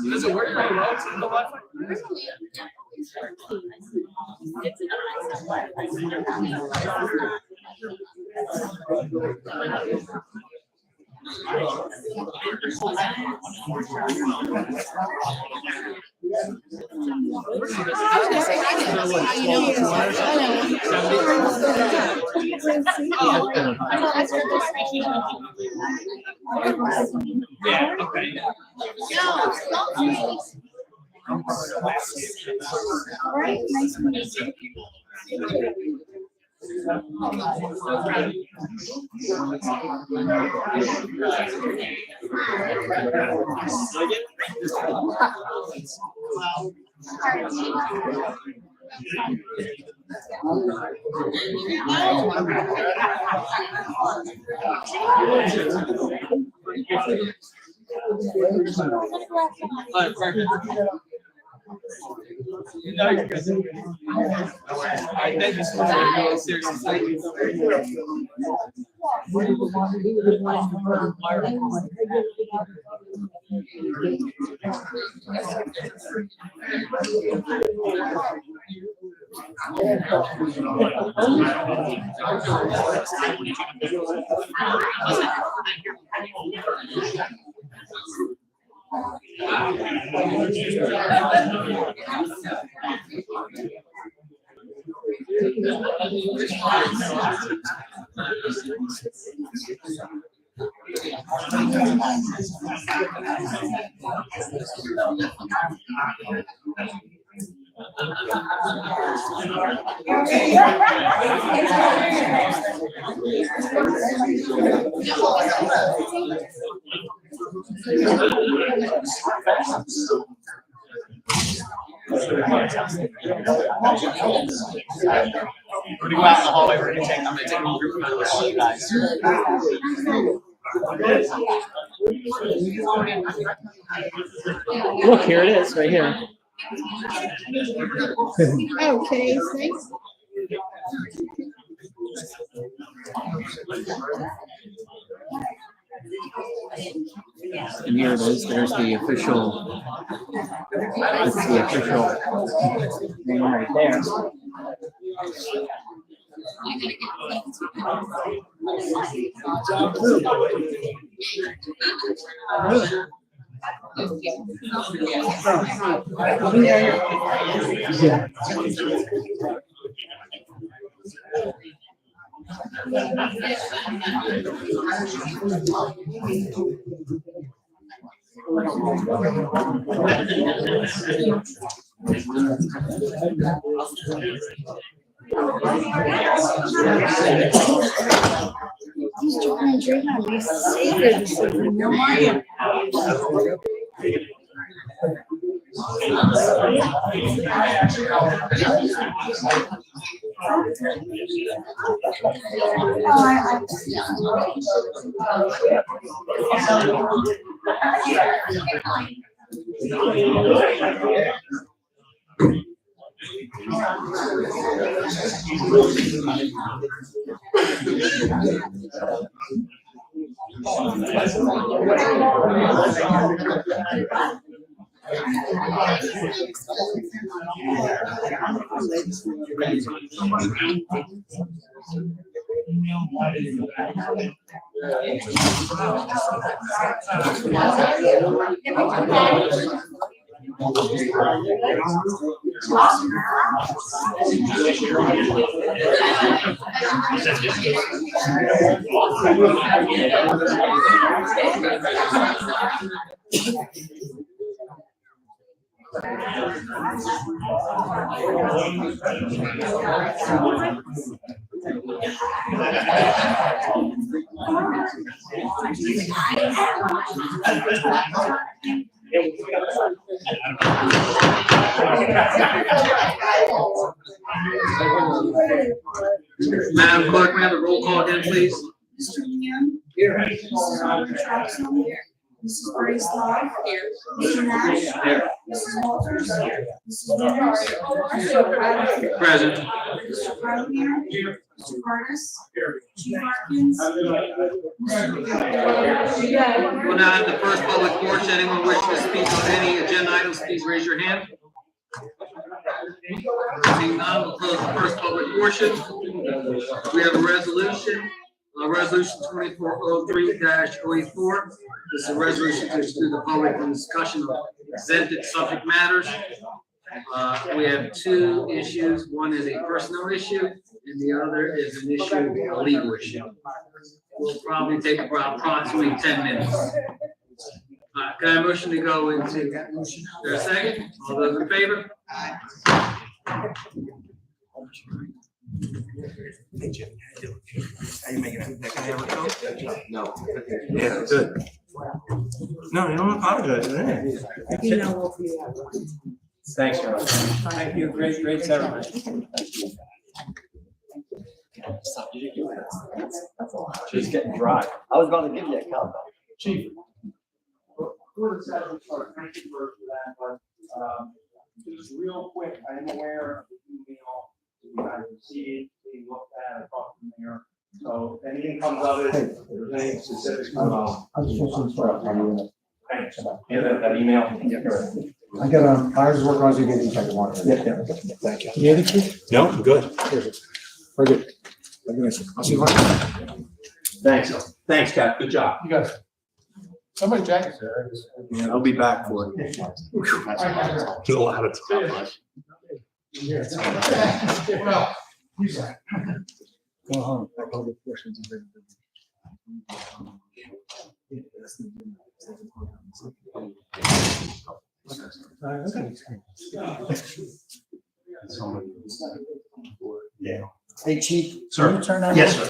Does it work very well in the Wi-Fi? Yeah, okay. All right, nice to meet you. We're gonna go out in the hallway. I'm gonna take a group photo with you guys. Look, here it is, right here. Okay, thanks. And here it is. There's the official. That's the official name right there. He's trying to drink on me. Savior this evening, no more. Madam Clerk, may I have the roll call again, please? Mr. Ham. Here. Mrs. Troxel. Mrs. Grace Love. Here. Mr. Nash. Here. Mrs. Walters. Here. Mrs. Winters. Mr. Pratt. Present. Mr. Carpenter. Here. Mr. Curtis. Here. Chief Harkins. We'll now have the first public portion. Anyone wishing to speak on any agenda items, please raise your hand. Seeing none, we'll close the first public portion. We have a resolution Resolution 2403-04. This is a resolution to exclude the public from discussion of exempted subject matters. We have two issues. One is a personnel issue, and the other is an issue, a legal issue. Will probably take about approximately 10 minutes. Can I have a motion to go into, is there a second? All those in favor? No. Yeah, good. No, you don't apologize. You know what we are. Thanks, Charlie. Thank you, great ceremony. She's getting dry. I was going to give you a cup. Chief. Thank you for that, but just real quick, I'm aware of the email that you guys received, being looked at, I talked to the mayor. So if anything comes of it, if there's any specifics, I'm just supposed to start. thanks. Yeah, that email. I got I was working on you getting check one. Yeah. Thank you. Any other key? No, I'm good. Very good. I'll see you later. Thanks, Cap. Good job. You guys. Somebody jack is there. Yeah, I'll be back for it. There's a lot of time. Well, he's like. Go home. I call the questions. Yeah. Hey, Chief. Sir. Can you turn on? Yes, sir.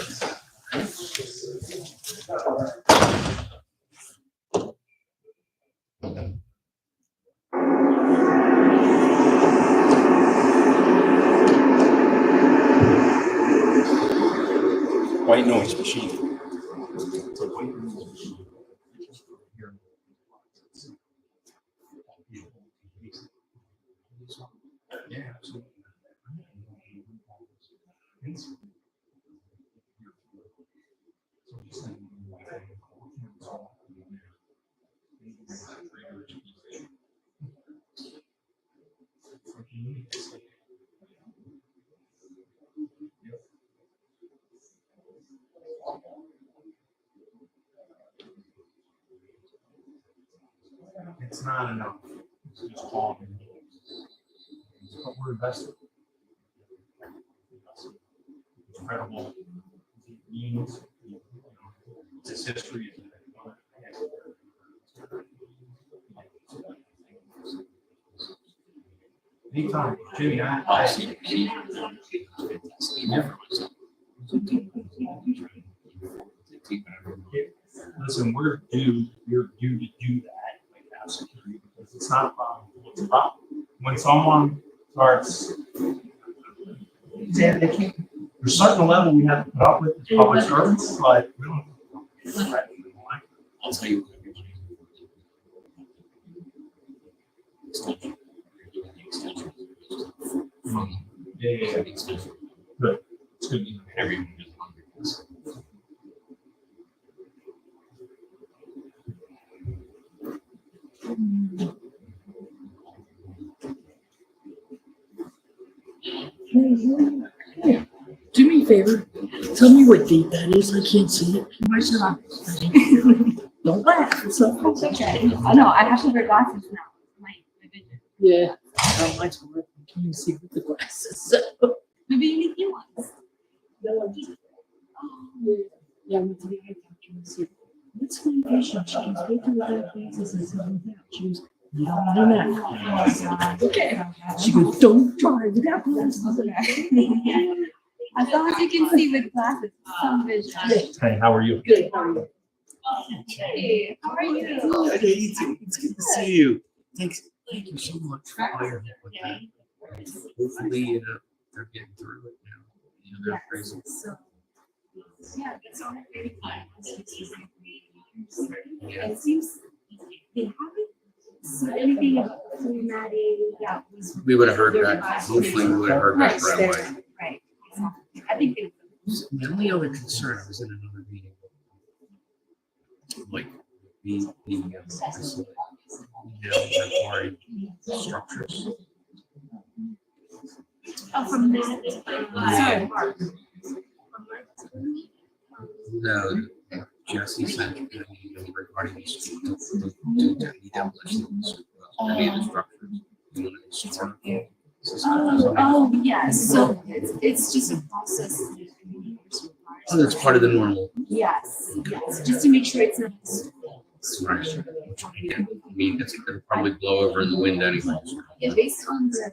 White noise machine. Yeah, absolutely. It's not enough. It's just calm. But we're invested. Incredible means, its history. Anytime, Jimmy, I see. Listen, we're due to do that, like that security, because it's not a problem. It's a problem. When someone starts, there's a certain level we have to put up with as public servants, but we don't. I'll tell you. Yeah. Good. It's good. Everyone is on this. Do me a favor. Tell me what date that is. I can't see it. Don't laugh. It's okay. I know, I have to wear glasses now. My vision. Yeah. Mine's horrible. I can't even see with the glasses. Maybe you need new ones. Yeah, I went to the eye doctor and said, what's my vision? She goes, go to the eye glasses and sit down. She goes, you don't want that. Okay. She goes, don't try without glasses. As long as you can see with glasses, some vision. Hey, how are you? Good. How are you? Hey, how are you? Okay, you too. It's good to see you. Thank you so much for hiring with that. Hopefully, they're getting through it now. You know, they're crazy. So, yeah, it's all very fun. And it seems they haven't seen anything problematic. Yeah. We would have heard that. Hopefully, we would have heard that right away. Right. I think they. The only other concern, I was in another meeting. Like the regulatory structures. Oh, from that. No, Jesse sent an email regarding these demolitions, any of the structures. You want to start? Oh, yes, so it's just a process. Oh, that's part of the normal. Yes, just to make sure it's not. Right. Yeah. I mean, it'll probably blow over in the wind anyway. Yeah, based on the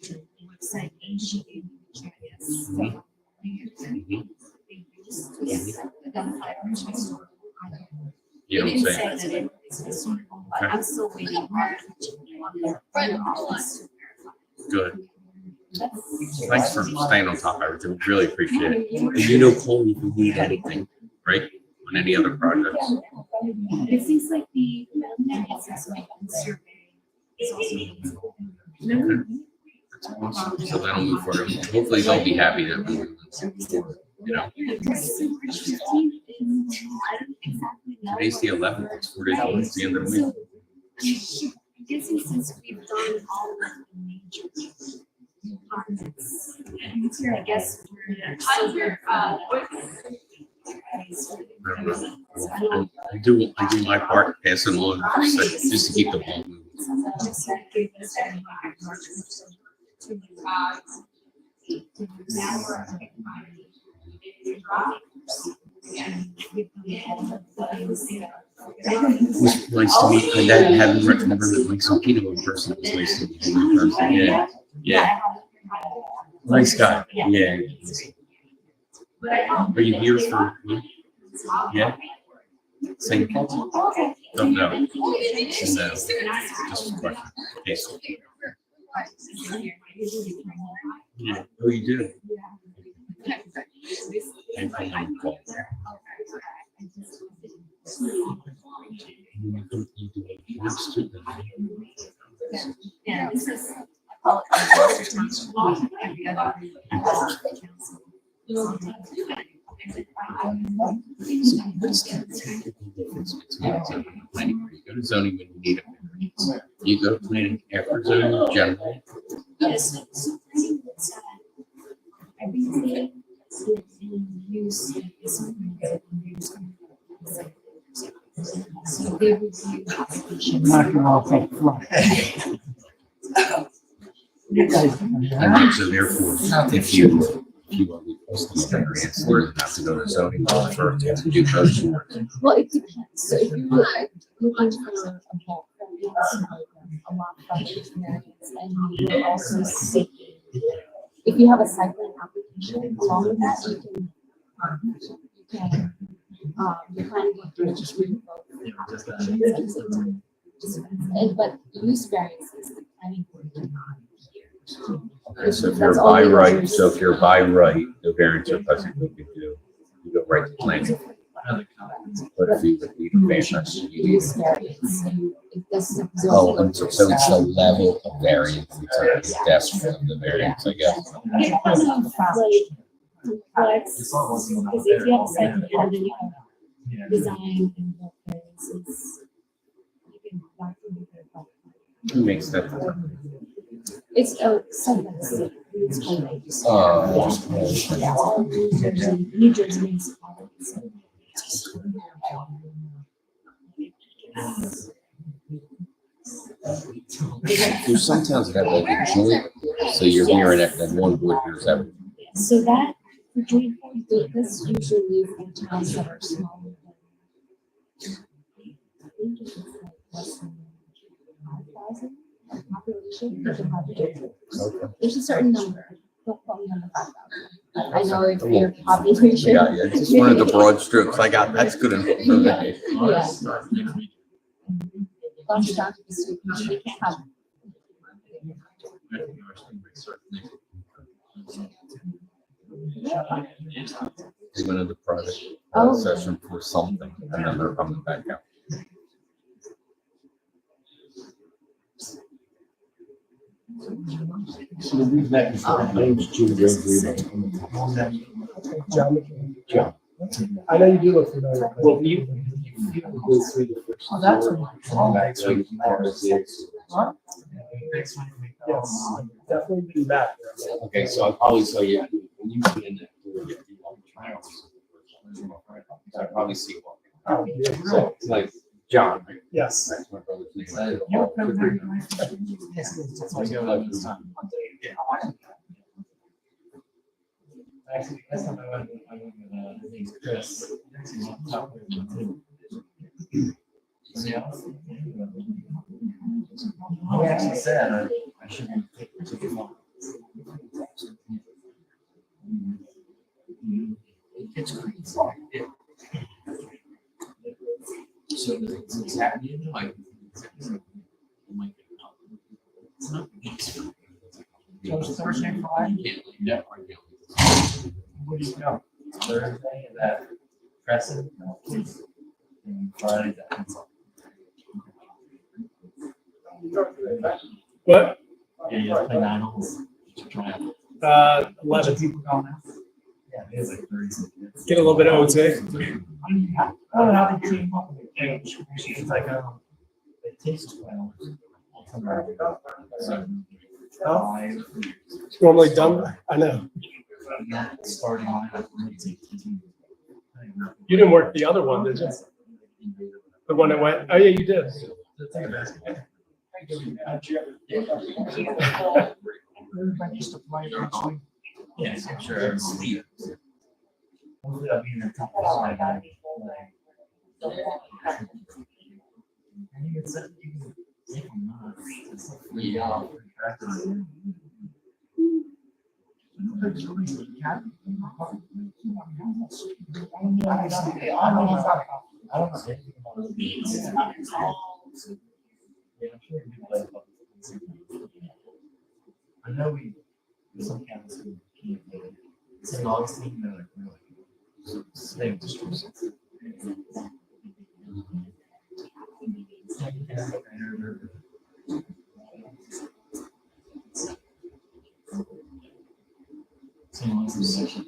website, she gave me the areas, so. Yes, identify which is. You It don't didn't say. say that it's suitable, but I'm still waiting on their office. Good. Thanks for staying on top. I really appreciate it. And you know, call me if you need anything, right? On any other projects. It seems like the assessment and survey is also. That's awesome. So that'll move forward. Hopefully they'll be happy that we move forward, you know. Today's the 11th. It's 4 days away. It's the end of the week. I'm guessing since we've done all of the major projects, I guess we're. I do my part, pass it along, just to keep the ball moving. It was nice to meet. My dad hadn't never met Mike Salpino in person. It was nice to meet him in person. Yeah, yeah. Nice guy. Yeah. Are you here for? Yeah. Same. Don't know. No. Just a question. Okay. Yeah. Oh, you do. And call my call. Yeah, this is. Gloucester Township, every other council. You go to zoning when you need it. You go to planning after zoning generally. Yes, so planning was, everything in use is. So they review applications. And so therefore, if you are requesting a variance, you have to go to zoning first, you have to do those. Well, it depends. So if you were looking for a bulk variance, a lot frontage variance, and you will also seek, if you have a site plan application along with that, the planning board can just review both applications at the same time. And but use variances, the planning board cannot hear. Okay, so if you're by right, the variance request you can do, you go right to planning. But if you would need a variance, you need. Use variance, and if this is. Oh, and so it's the level of variance, it's the depth of the variance, I guess. It kind of like flex, because if you have a site plan and then you have design and bulk variances, you can document it. Who makes that? It's a site. It's called a. New Jersey municipalities. There's some towns that have like a joint, so you're hearing it, and one board hears everything. So that, for joint board, that's usually for towns that are smaller than. I think it's like less than 5,000 population. You can have a joint board. There's a certain number, don't quote me on the 5,000. I know if your population. Yeah, just one of the broad strokes I got, that's good enough for me. Yeah. Gloucester Township is, we can't have. They went into private session for something, and then they're coming back out. So we've met before. My name's Jim Gregory. John. I know you do look familiar. Well, you go through the first. Oh, that's What? Yes, definitely be back. Okay, so I'll probably tell you, when you get in that door, you have to do all the trials. I probably see one. Oh, So it's like John. yes. That's my brother's name. Yes. I go like this time. Actually, last time I went with Chris. He actually said I shouldn't take it long. It's crazy. So it's happening like. It's not. So it's Thursday, Friday? Yeah. What do you know? Thursday, is that Crescent? And Friday, that's. What? Yeah, you have to play 9 holes. 11. People going out. Yeah, it is like 36. Get a little bit of OT. I don't know how they came up with it. It's like, it tastes well. It's normally done. I know. Starting on. You didn't work the other one, did you? The one that went, oh yeah, you did. Everybody used to play next week. Yes, I'm sure. Hopefully I'll be in the top five. I think it's that you can take them on. It's like free practice. I don't know anything about it. Yeah, I'm sure we play about it. I know some counties who can't do it. St. Augustine, they're like really. They have districts. St. Augustine.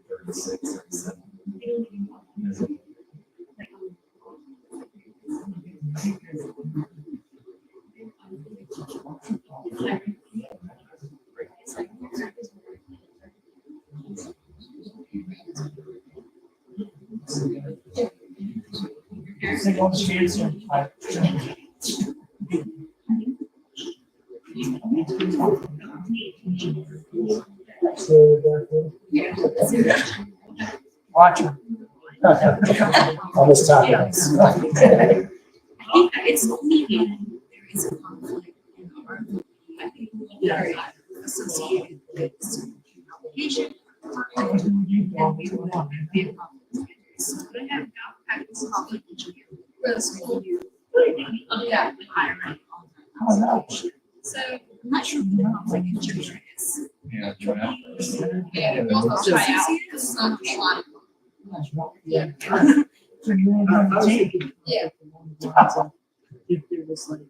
36, 37. St. Augustine. Watch him. Almost time. It's only when there is a conflict in our, I think, that are associated with certain application. And we will not be a conflict. So I have not had this conflict engineer. For the school year. Yeah, hiring all the time. So I'm not sure what the conflict engineer is. Yeah, try out. And we'll try out. This is not a lot. Yeah. So you want to take it? Yeah. If there was like.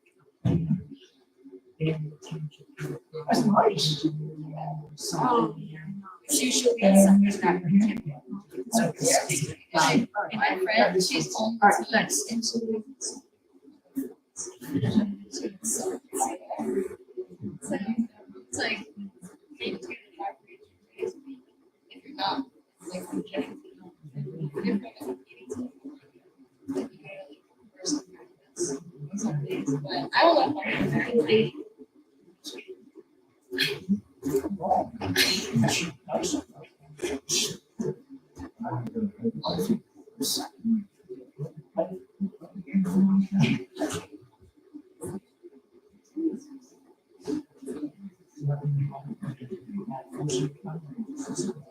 That's nice. It's usually something that. So, yeah. And my friend, she's on. All right, thanks. It's like, maybe 2 to 5 days a week. If you're not, like, rejecting. But if you're not getting to, like, you gotta, like, person practice some days, but I don't know.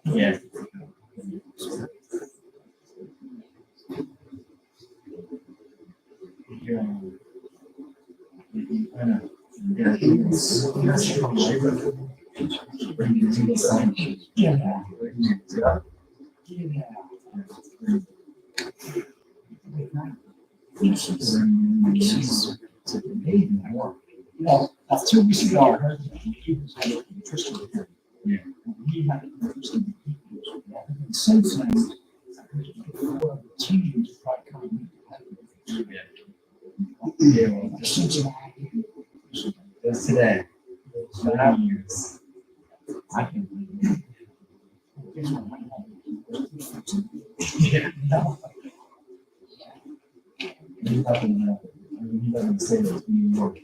Yeah. I know. Well, that's 2 weeks ago. Yeah. Since then, teams probably come. Yeah, well, Cincinnati. That's today. So now years. I can. He doesn't say it's New York.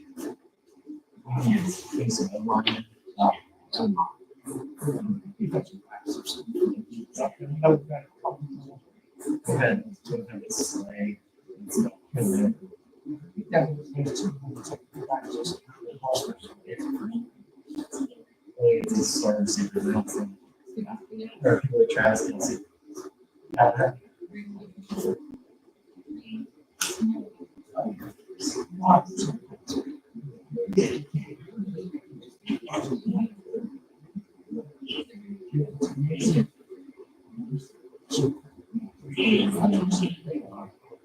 He's a line. Go ahead.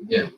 Yeah.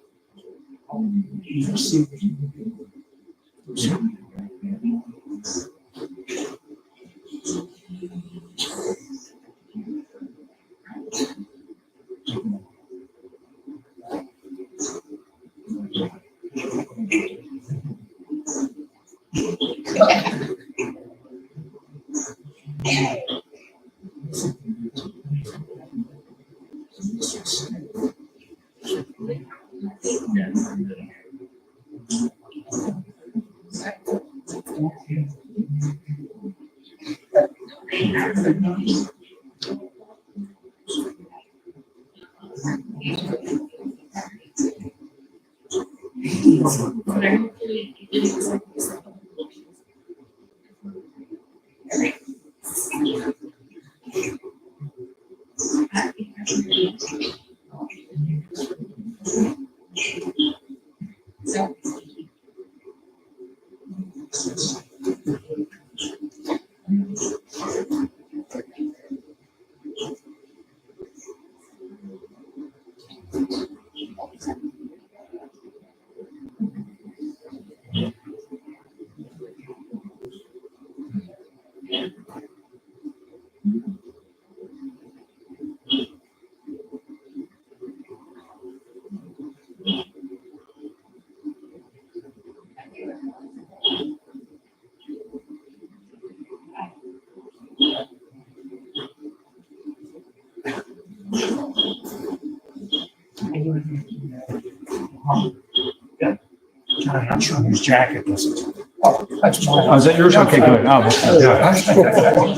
I'm sure his jacket doesn't. Oh, that's mine. Oh, is that yours? Okay, good. Oh, okay. Yeah. I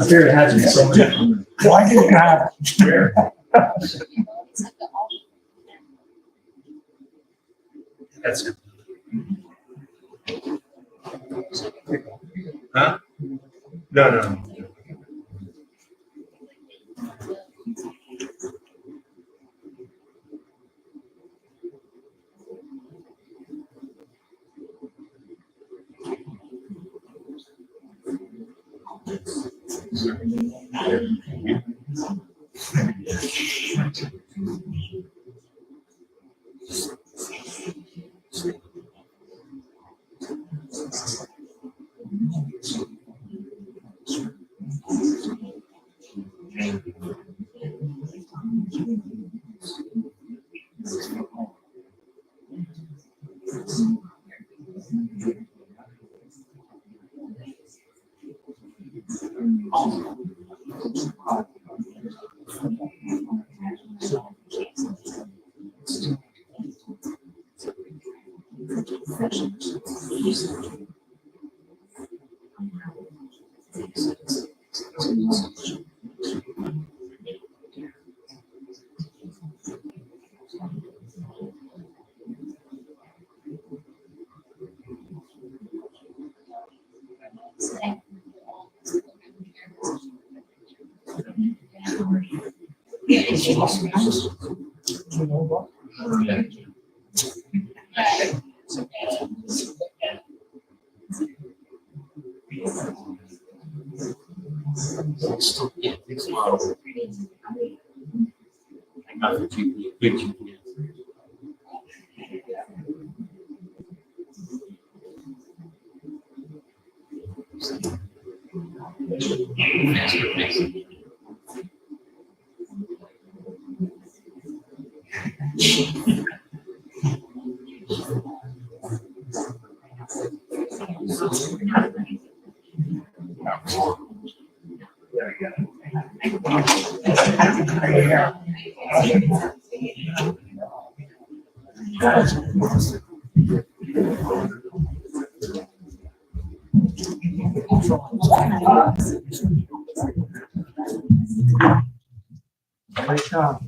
figured it had to be something. Why didn't you have it? That's it. Huh? No. Nice job.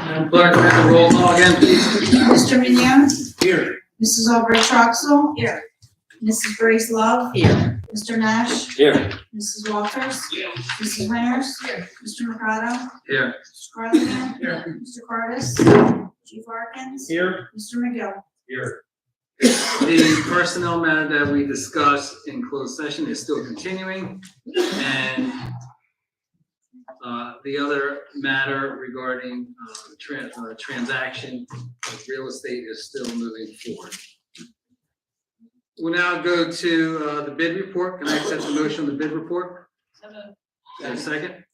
Madam Clerk, may I have the roll call again, please? Mr. Mignon? Here. Mrs. Albright Troxel? Here. Mrs. Grace Love? Here. Mr. Nash? Here. Mrs. Walters? Mrs. Winters? Mr. Mercado? Here. Mr. Carnahan? Mr. Cardis? Chief Harkins? Here. Mr. McGill? Here. The personnel matter that we discussed in closed session is still continuing, and the other matter regarding transaction of real estate is still moving forward. We'll now go to the bid report. Can I accept the motion on the bid report? And a second?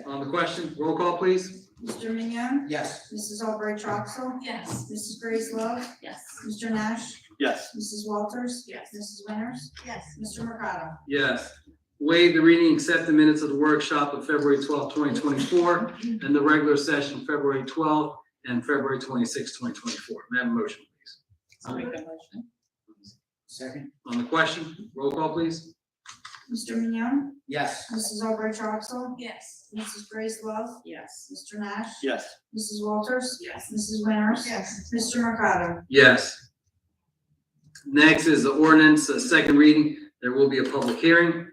On the question, roll call, please. Mr. Mignon? Yes. Mrs. Albright Troxel? Yes. Mrs. Grace Love? Yes. Mr. Nash? Yes. Mrs. Walters? Yes. Mrs. Winters? Yes. Mr. Mercado? Yes. Waive the reading, and accept the minutes of the workshop of February 12th, 2024, and the regular session February 12th and February 26th, 2024. May I have a motion, please? I'll make that motion. Second. On the question, roll call, please. Mr. Mignon? Yes. Mrs. Albright Troxel? Yes. Mrs. Grace Love? Yes. Mr. Nash? Yes. Mrs. Walters? Yes. Mrs. Winters? Yes. Mr. Mercado? Yes. Next is the ordinance, second reading. There will be a public hearing.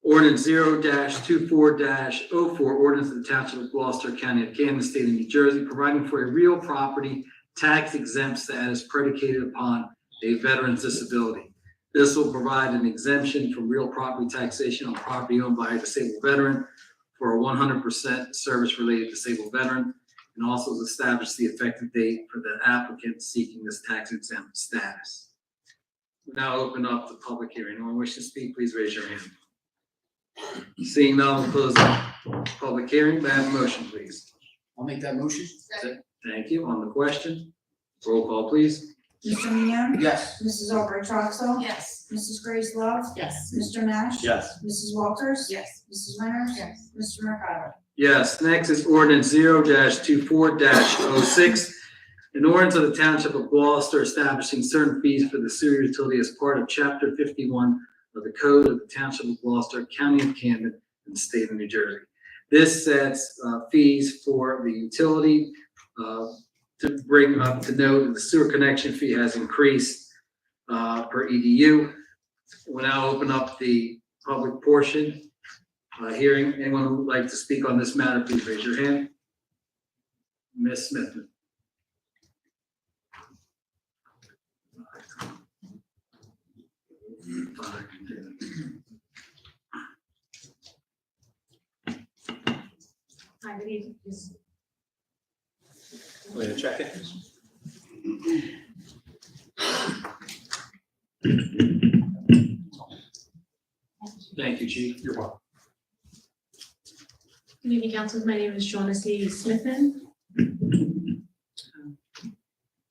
Ordinance 0-24-04, ordinance of the Township of Gloucester, County of Camden, State of New Jersey, providing for a real property tax exempt status predicated upon a veteran's disability. This will provide an exemption from real property taxation on property owned by a disabled veteran for a 100% service-related disabled veteran, and also establish the effective date for the applicant seeking this tax exempt status. We'll now open up the public hearing. Anyone wish to speak, please raise your hand. Seeing none, we'll close the public hearing. May I have a motion, please? I'll make that motion. Thank you. On the question, roll call, please. Mr. Mignon? Yes. Mrs. Albright Troxel? Yes. Mrs. Grace Love? Yes. Mr. Nash? Yes. Mrs. Walters? Yes. Mrs. Winters? Yes. Mr. Mercado? Yes. Next is ordinance 0-24-06. An ordinance of the Township of Gloucester establishing certain fees for the sewer utility as part of Chapter 51 of the Code of the Township of Gloucester, County of Camden, and the State of New Jersey. This sets fees for the utility. To bring up to note that the sewer connection fee has increased per EDU. We'll now open up the public portion hearing. Anyone who would like to speak on this matter, please raise your hand. Ms. Smith. Hi, good evening. Way to check it. Thank you, Chief. You're welcome. Good evening, council. My name is Shaughnessy Smithen.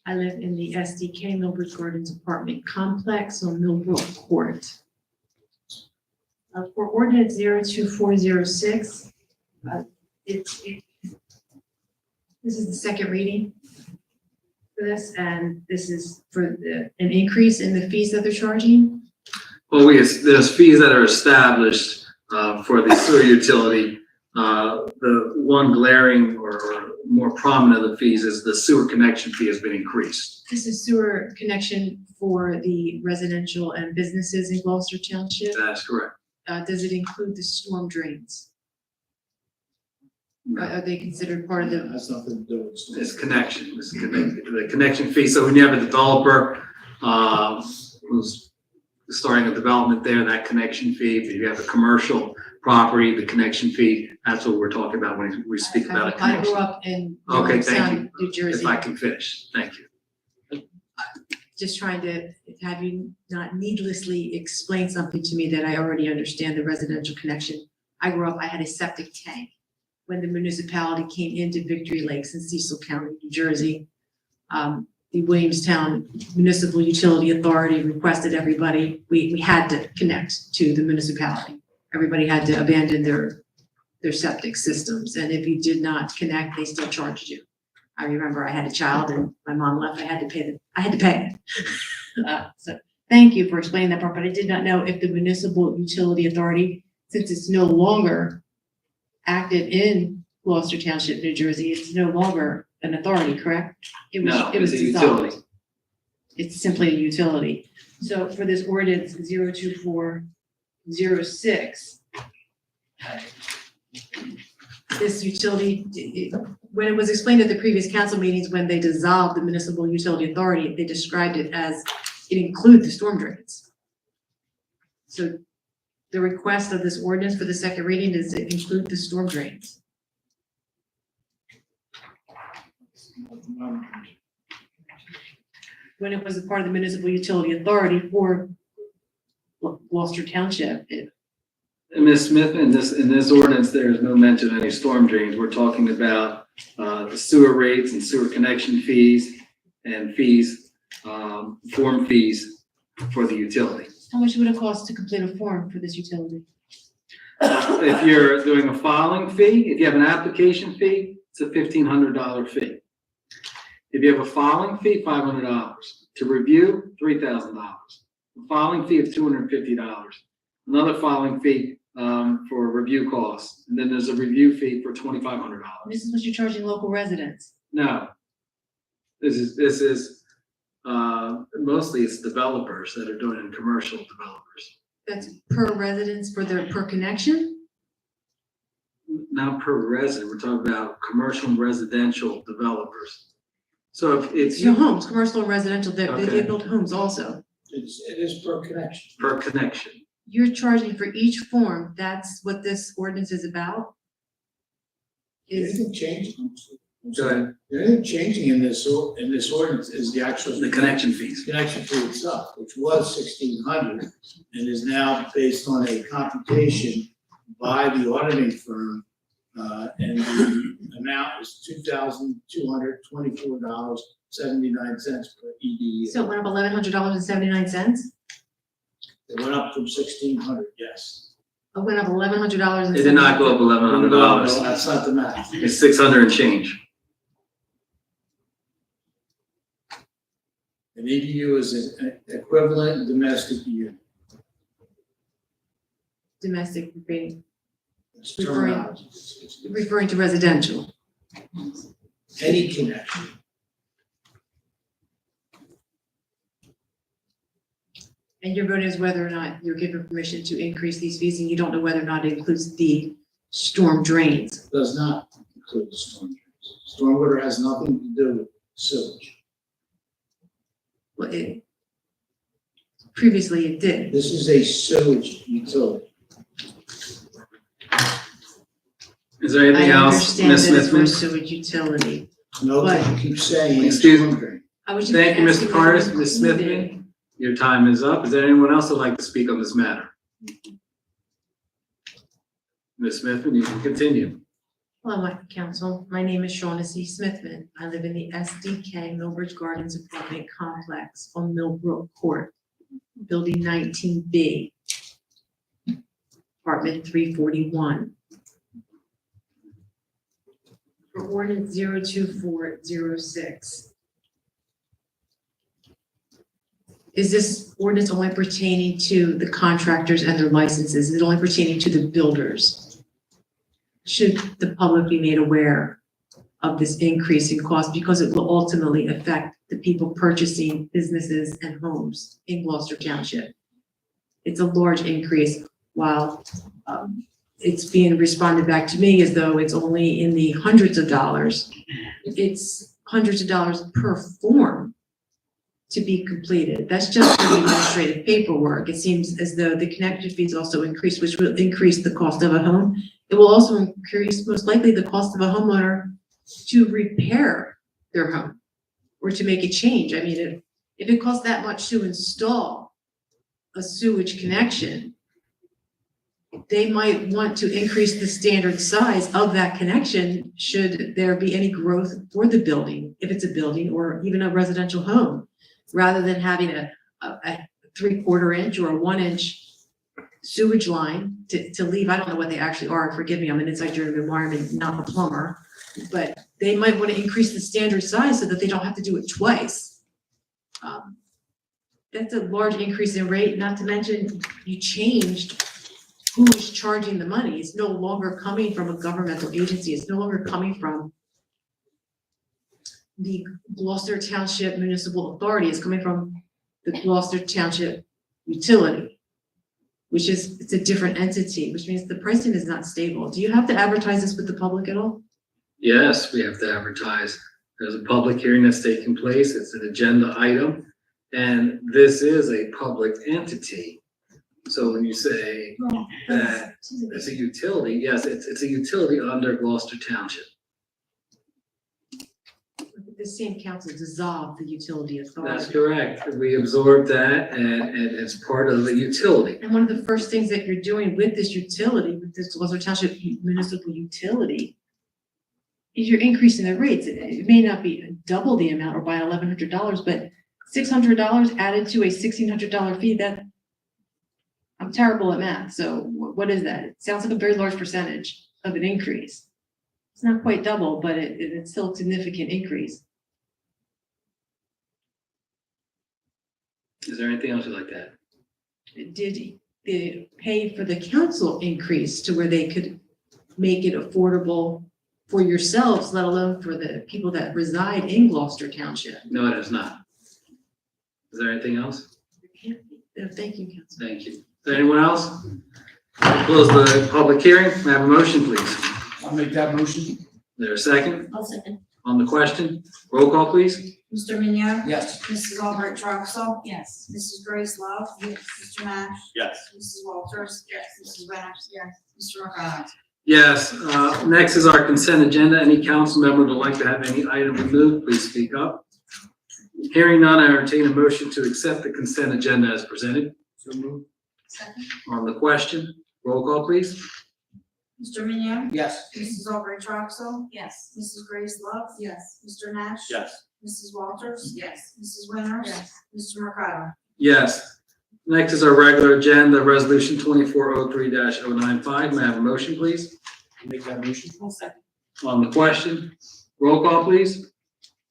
I live in the SDK Millbrook Gardens apartment complex on Millbrook Court. For ordinance 02406, this is the second reading for this, and this is for an increase in the fees that they're charging. Well, there's fees that are established for the sewer utility. The one glaring or more prominent of the fees is the sewer connection fee has been increased. This is sewer connection for the residential and businesses in Gloucester Township. That's correct. Does it include the storm drains? Are they considered part of the? That's nothing to do with. It's connection, the connection fee. So when you have a developer who's starting a development there, that connection fee. If you have a commercial property, the connection fee, that's what we're talking about when we speak about a I connection. grew up in Okay, thank Youngstown, you. New Jersey. If I can finish, thank you. Just trying to have you not needlessly explain something to me that I already understand, the residential connection. I grew up, I had a septic tank when the municipality came into Victory Lakes in Cecil County, New Jersey. The Williamstown Municipal Utility Authority requested everybody, we had to connect to the municipality. Everybody had to abandon their septic systems, and if you did not connect, they still charged you. I remember I had a child and my mom left, I had to pay. So thank you for explaining that part, but I did not know if the Municipal Utility Authority, since it's no longer active in Gloucester Township, New Jersey, it's no longer an authority, correct? No, It was it's a dissolved. utility. It's simply a utility. So for this ordinance 02406, this utility, when it was explained at the previous council meetings, when they dissolved the Municipal Utility Authority, they described it as it includes the storm drains. So the request of this ordinance for the second reading is to include the storm drains. When it was a part of the Municipal Utility Authority for Gloucester Township, And Ms. Smith, in this ordinance, there is no mention of any storm drains. We're talking about the sewer rates and sewer connection fees and fees, form fees for the utility. how much would it cost to complete a form for this utility? If you're doing a filing fee, if you have an application fee, it's a $1,500 fee. If you have a filing fee, $500. To review, $3,000. A filing fee of $250. Another filing fee for review costs, and then there's a review fee for $2,500. This is what you're charging local residents. No, this is mostly it's developers that are doing it, commercial developers, That's per residence for their per connection? not per resident. We're talking about commercial and residential developers. So if it's Your homes, commercial and residential, they Okay. build homes also. It is per connection. per connection. You're charging for each form. That's what this ordinance is about? Is, Anything changing? Go ahead. The only thing changing in this ordinance is the actual. The connection fees. Connection fee itself, which was $1,600 and is now based on a computation by the auditing firm. And the amount is $2,224.79 per EDU. so it went up $1,100.79? It went up from $1,600, yes. It went up $1,100. It did not go up No, $1,100. that's not the math. It's 600 and change. An EDU is an equivalent domestic unit. Domestic being It's Referring- terminology. referring to residential. Any connection. And your vote is whether or not you're given permission to increase these fees, and you don't know whether or not it includes the storm drains. Does not include the storm drains. Stormwater has nothing to do with sewage. Well, previously it did. This is a sewage utility. Is there anything I else, understand Ms. that it's for Smithman? sewage utility. No, But- you keep saying. Excuse me. storm drain. I was just Thank you, asking Mr. whether Curtis. it Ms. included- Smithman, your time is up. Is there anyone else who'd like to speak on this matter? Ms. Smithman, you can continue. Hello, Council. My name is Shaughnessy Smithman. I live in the SDK Millbridge Gardens apartment complex on Millbrook Court, Building 19B, apartment 341. For ordinance 02406. Is this ordinance only pertaining to the contractors and their licenses? Is it only pertaining to the builders? Should the public be made aware of this increase in cost, because it will ultimately affect the people purchasing businesses and homes in Gloucester Township? It's a large increase, while it's being responded back to me as though it's only in the hundreds of dollars. It's hundreds of dollars per form to be completed. That's just for the administrative paperwork. It seems as though the connection fees also increase, which will increase the cost of a home. It will also increase most likely the cost of a homeowner to repair their home or to make a change. I mean, if it costs that much to install a sewage connection, they might want to increase the standard size of that connection should there be any growth for the building, if it's a building or even a residential home, rather than having a 3/4 inch or a 1 inch sewage line to leave. I don't know what they actually are. Forgive me, I'm an inside journal environment, not a plumber. But they might want to increase the standard size so that they don't have to do it twice. That's a large increase in rate, not to mention you changed who is charging the money. It's no longer coming from a governmental agency. It's no longer coming from the Gloucester Township Municipal Authority. It's coming from the Gloucester Township Utility, which is, it's a different entity, which means the pricing is not stable. Do you have to advertise this with the public at all? Yes, we have to advertise. There's a public hearing that's taking place. It's an agenda item. And this is a public entity. So when you say that it's a utility, yes, it's a utility under Gloucester Township. The same council dissolved the utility authority. That's correct. We absorbed that and it's part of the utility. And one of the first things that you're doing with this utility, with this Gloucester Township municipal utility, is you're increasing the rates. It may not be double the amount or by $1,100, but $600 added to a $1,600 fee, that, I'm terrible at math, so what is that? It sounds like a very large percentage of an increase. It's not quite double, but it's still a significant increase. Is there anything else like that? Did the pay for the council increase to where they could make it affordable for yourselves, let alone for the people that reside in Gloucester Township? No, it is not. Is there anything else? Thank you, Council. Thank you. Is there anyone else? I'll close the public hearing. May I have a motion, please? I'll make that motion. Is there a second? I'll second. On the question? Roll call, please. Mr. Mignon? Yes. Mrs. Albright Troxel? Yes. Mrs. Grace Love? Yes. Mr. Nash? Yes. Mrs. Walters? Yes. Mrs. Renner? Yes. Mr. Mercado? Yes. Next is our consent agenda. Any council member would like to have any item removed, please speak up. Hearing none, I entertain a motion to accept the consent agenda as presented. So moved. Second. On the question, roll call, please. Mr. Mignon? Yes. Mrs. Albright Troxel? Yes. Mrs. Grace Love? Yes. Mr. Nash? Yes. Mrs. Walters? Yes. Mrs. Winters? Yes. Mr. Mercado? Yes. Next is our regular agenda, resolution 2403-095. May I have a motion, please? Make that motion. I'll second. On the question, roll call, please.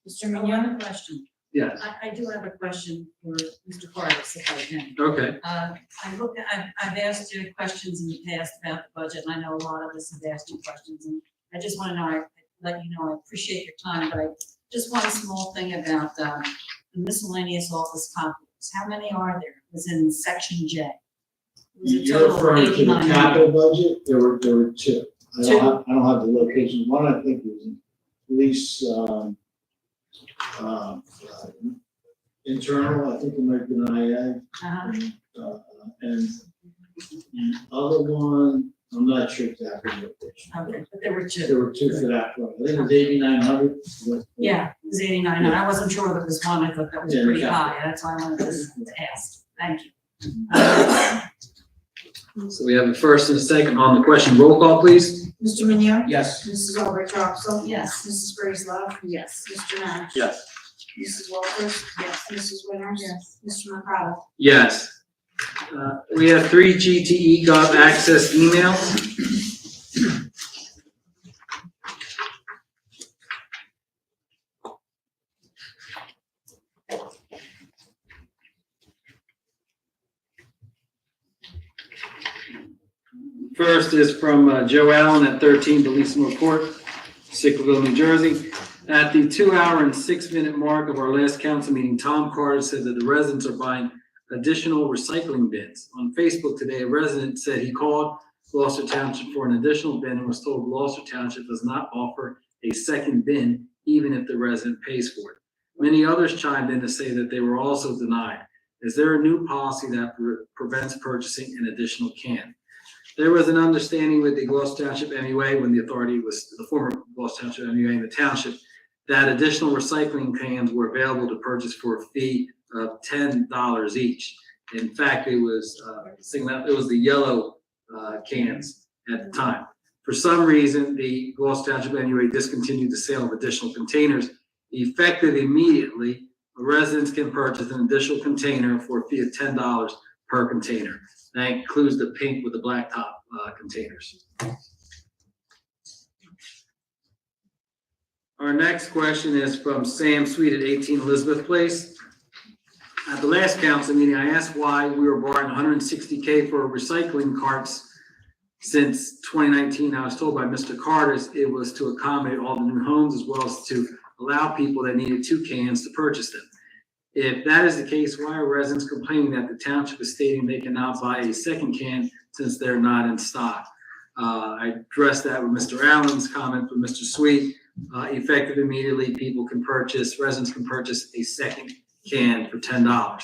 Mr. I Mignon? have a question. Yes. I do have a question for Mr. Farkas, if I can. Okay. I've asked you questions in the past about the budget, and I know a lot of us have asked you questions, and I just want to know, let you know, I appreciate your time, but I just want a small thing about the miscellaneous office compliments. How many are there? It was in section J. It was a You're total of referring to the 89. capital budget, there were two. I Two? don't have the location. One, I think, was in police, internal, I think it might have been IA. And the other one, I'm not sure exactly what they Okay, but there were two. There were two for that one. I think it was 8,900. Yeah, it was 89. I wasn't sure there was one. I thought that was Yeah, pretty yeah. high. That's why I wanted to ask. Thank you. So we have a first and a second on the question. Roll call, please. Mr. Mignon? Yes. Mrs. Albright Troxel? Yes. Mrs. Grace Love? Yes. Mr. Nash? Yes. Mrs. Walters? Yes. Mrs. Winters? Yes. Mr. Mercado? Yes. We have 3 GTE Gov access emails. First is from Joe Allen at 13 Bellissimo Court, Sicklerville, New Jersey. At the 2-hour and 6-minute mark of our last council meeting, Tom Carter said that the residents are buying additional recycling bins. On Facebook today, a resident said he called Gloucester Township for an additional bin and was told Gloucester Township does not offer a second bin, even if the resident pays for it. Many others chimed in to say that they were also denied. Is there a new policy that prevents purchasing an additional can? There was an understanding with the Gloucester Township MUA when the authority was the former Gloucester Township MUA in the township that additional recycling cans were available to purchase for a fee of $10 each. In fact, it was it was the yellow cans at the time. For some reason, the Gloucester Township NUA discontinued the sale of additional containers. Effective immediately, residents can purchase an additional container for a fee of $10 per container. That includes the pink with the black top containers. Our next question is from Sam Sweet at 18 Elizabeth Place. At the last council meeting, I asked why we were borrowing $160K for recycling carts since 2019. I was told by Mr. Carter it was to accommodate all the new homes as well as to allow people that needed 2 cans to purchase them. If that is the case, why are residents complaining that the township is stating they cannot buy a second can since they're not in stock? I addressed that with Mr. Allen's comment from Mr. Sweet. Effective immediately, residents can purchase a second can for $10.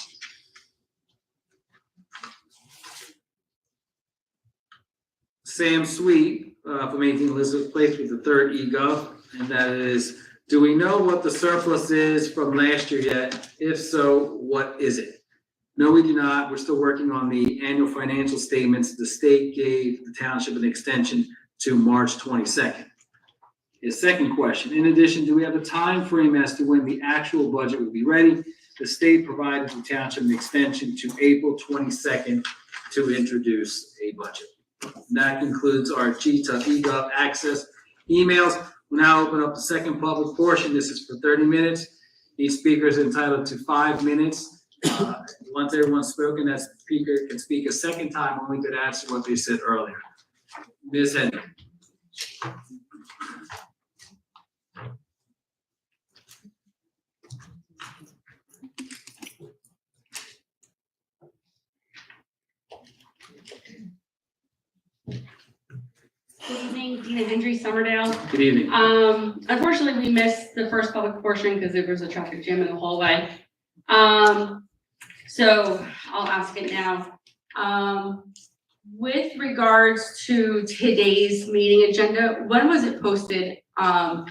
Sam Sweet from 18 Elizabeth Place with the third eGov, and that is, do we know what the surplus is from last year yet? If so, what is it? No, we do not. We're still working on the annual financial statements. The state gave the township an extension to March 22nd. His second question, in addition, do we have a time frame as to when the actual budget will be ready? The state provided the township an extension to April 22nd to introduce a budget. And that concludes our GTUF eGov access emails. We'll now open up the second public portion. This is for 30 minutes. Each speaker is entitled to 5 minutes. Once everyone's spoken, that speaker can speak a second time, only could answer what they said earlier. Ms. Henry. Good evening, Dina Hendry, Summerdale. Good evening. Unfortunately, we missed the first public portion because there was a traffic jam in the hallway. So I'll ask it now. With regards to today's meeting agenda, when was it posted on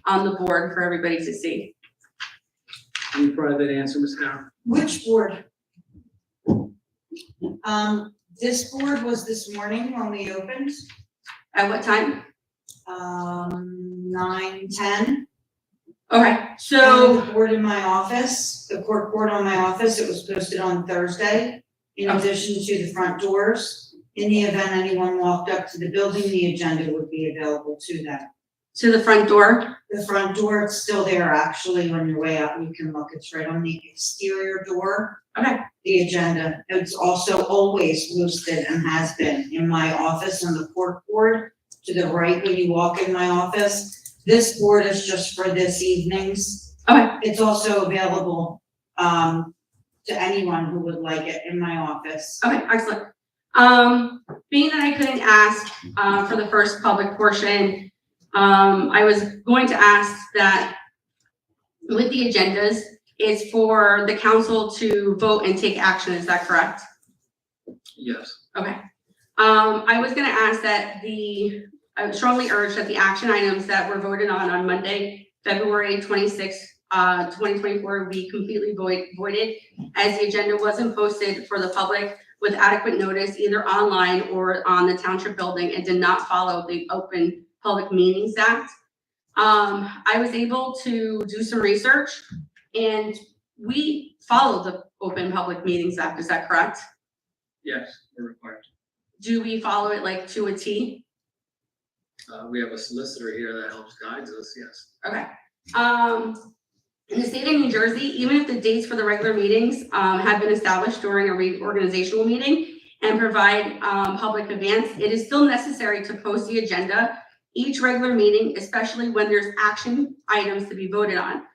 the board for everybody to see? Can you provide that answer, Ms. Howard? Which board? This board was this morning when we opened. At what time? 9:10. Okay, so. The board in my office, the court board on my office, it was posted on Thursday, in addition to the front doors. In the event anyone walked up to the building, the agenda would be available to them. To the front door? The front door, it's still there, actually, on your way out, you can look, it's right on the exterior door. Okay. The agenda, it's also always posted and has been in my office on the court board, to the right when you walk in my office. This board is just for this evening's. Okay. It's also available, to anyone who would like it in my office. Okay, excellent. Being that I couldn't ask, for the first public portion, I was going to ask that with the agendas, it's for the council to vote and take action, is that correct? Yes. Okay. I was gonna ask that I would strongly urge that the action items that were voted on Monday, February 26th, 2024, be completely voided, as the agenda wasn't posted for the public with adequate notice, either online or on the township building, and did not follow the Open Public Meetings Act. I was able to do some research, and we follow the Open Public Meetings Act, is that correct? Yes, we're required. Do we follow it like to a T? We have a solicitor here that helps guides us, yes. Okay. In the state of New Jersey, even if the dates for the regular meetings have been established during a reorganizational meeting and provide public advance, it is still necessary to post the agenda each regular meeting, especially when there's action items to be voted on.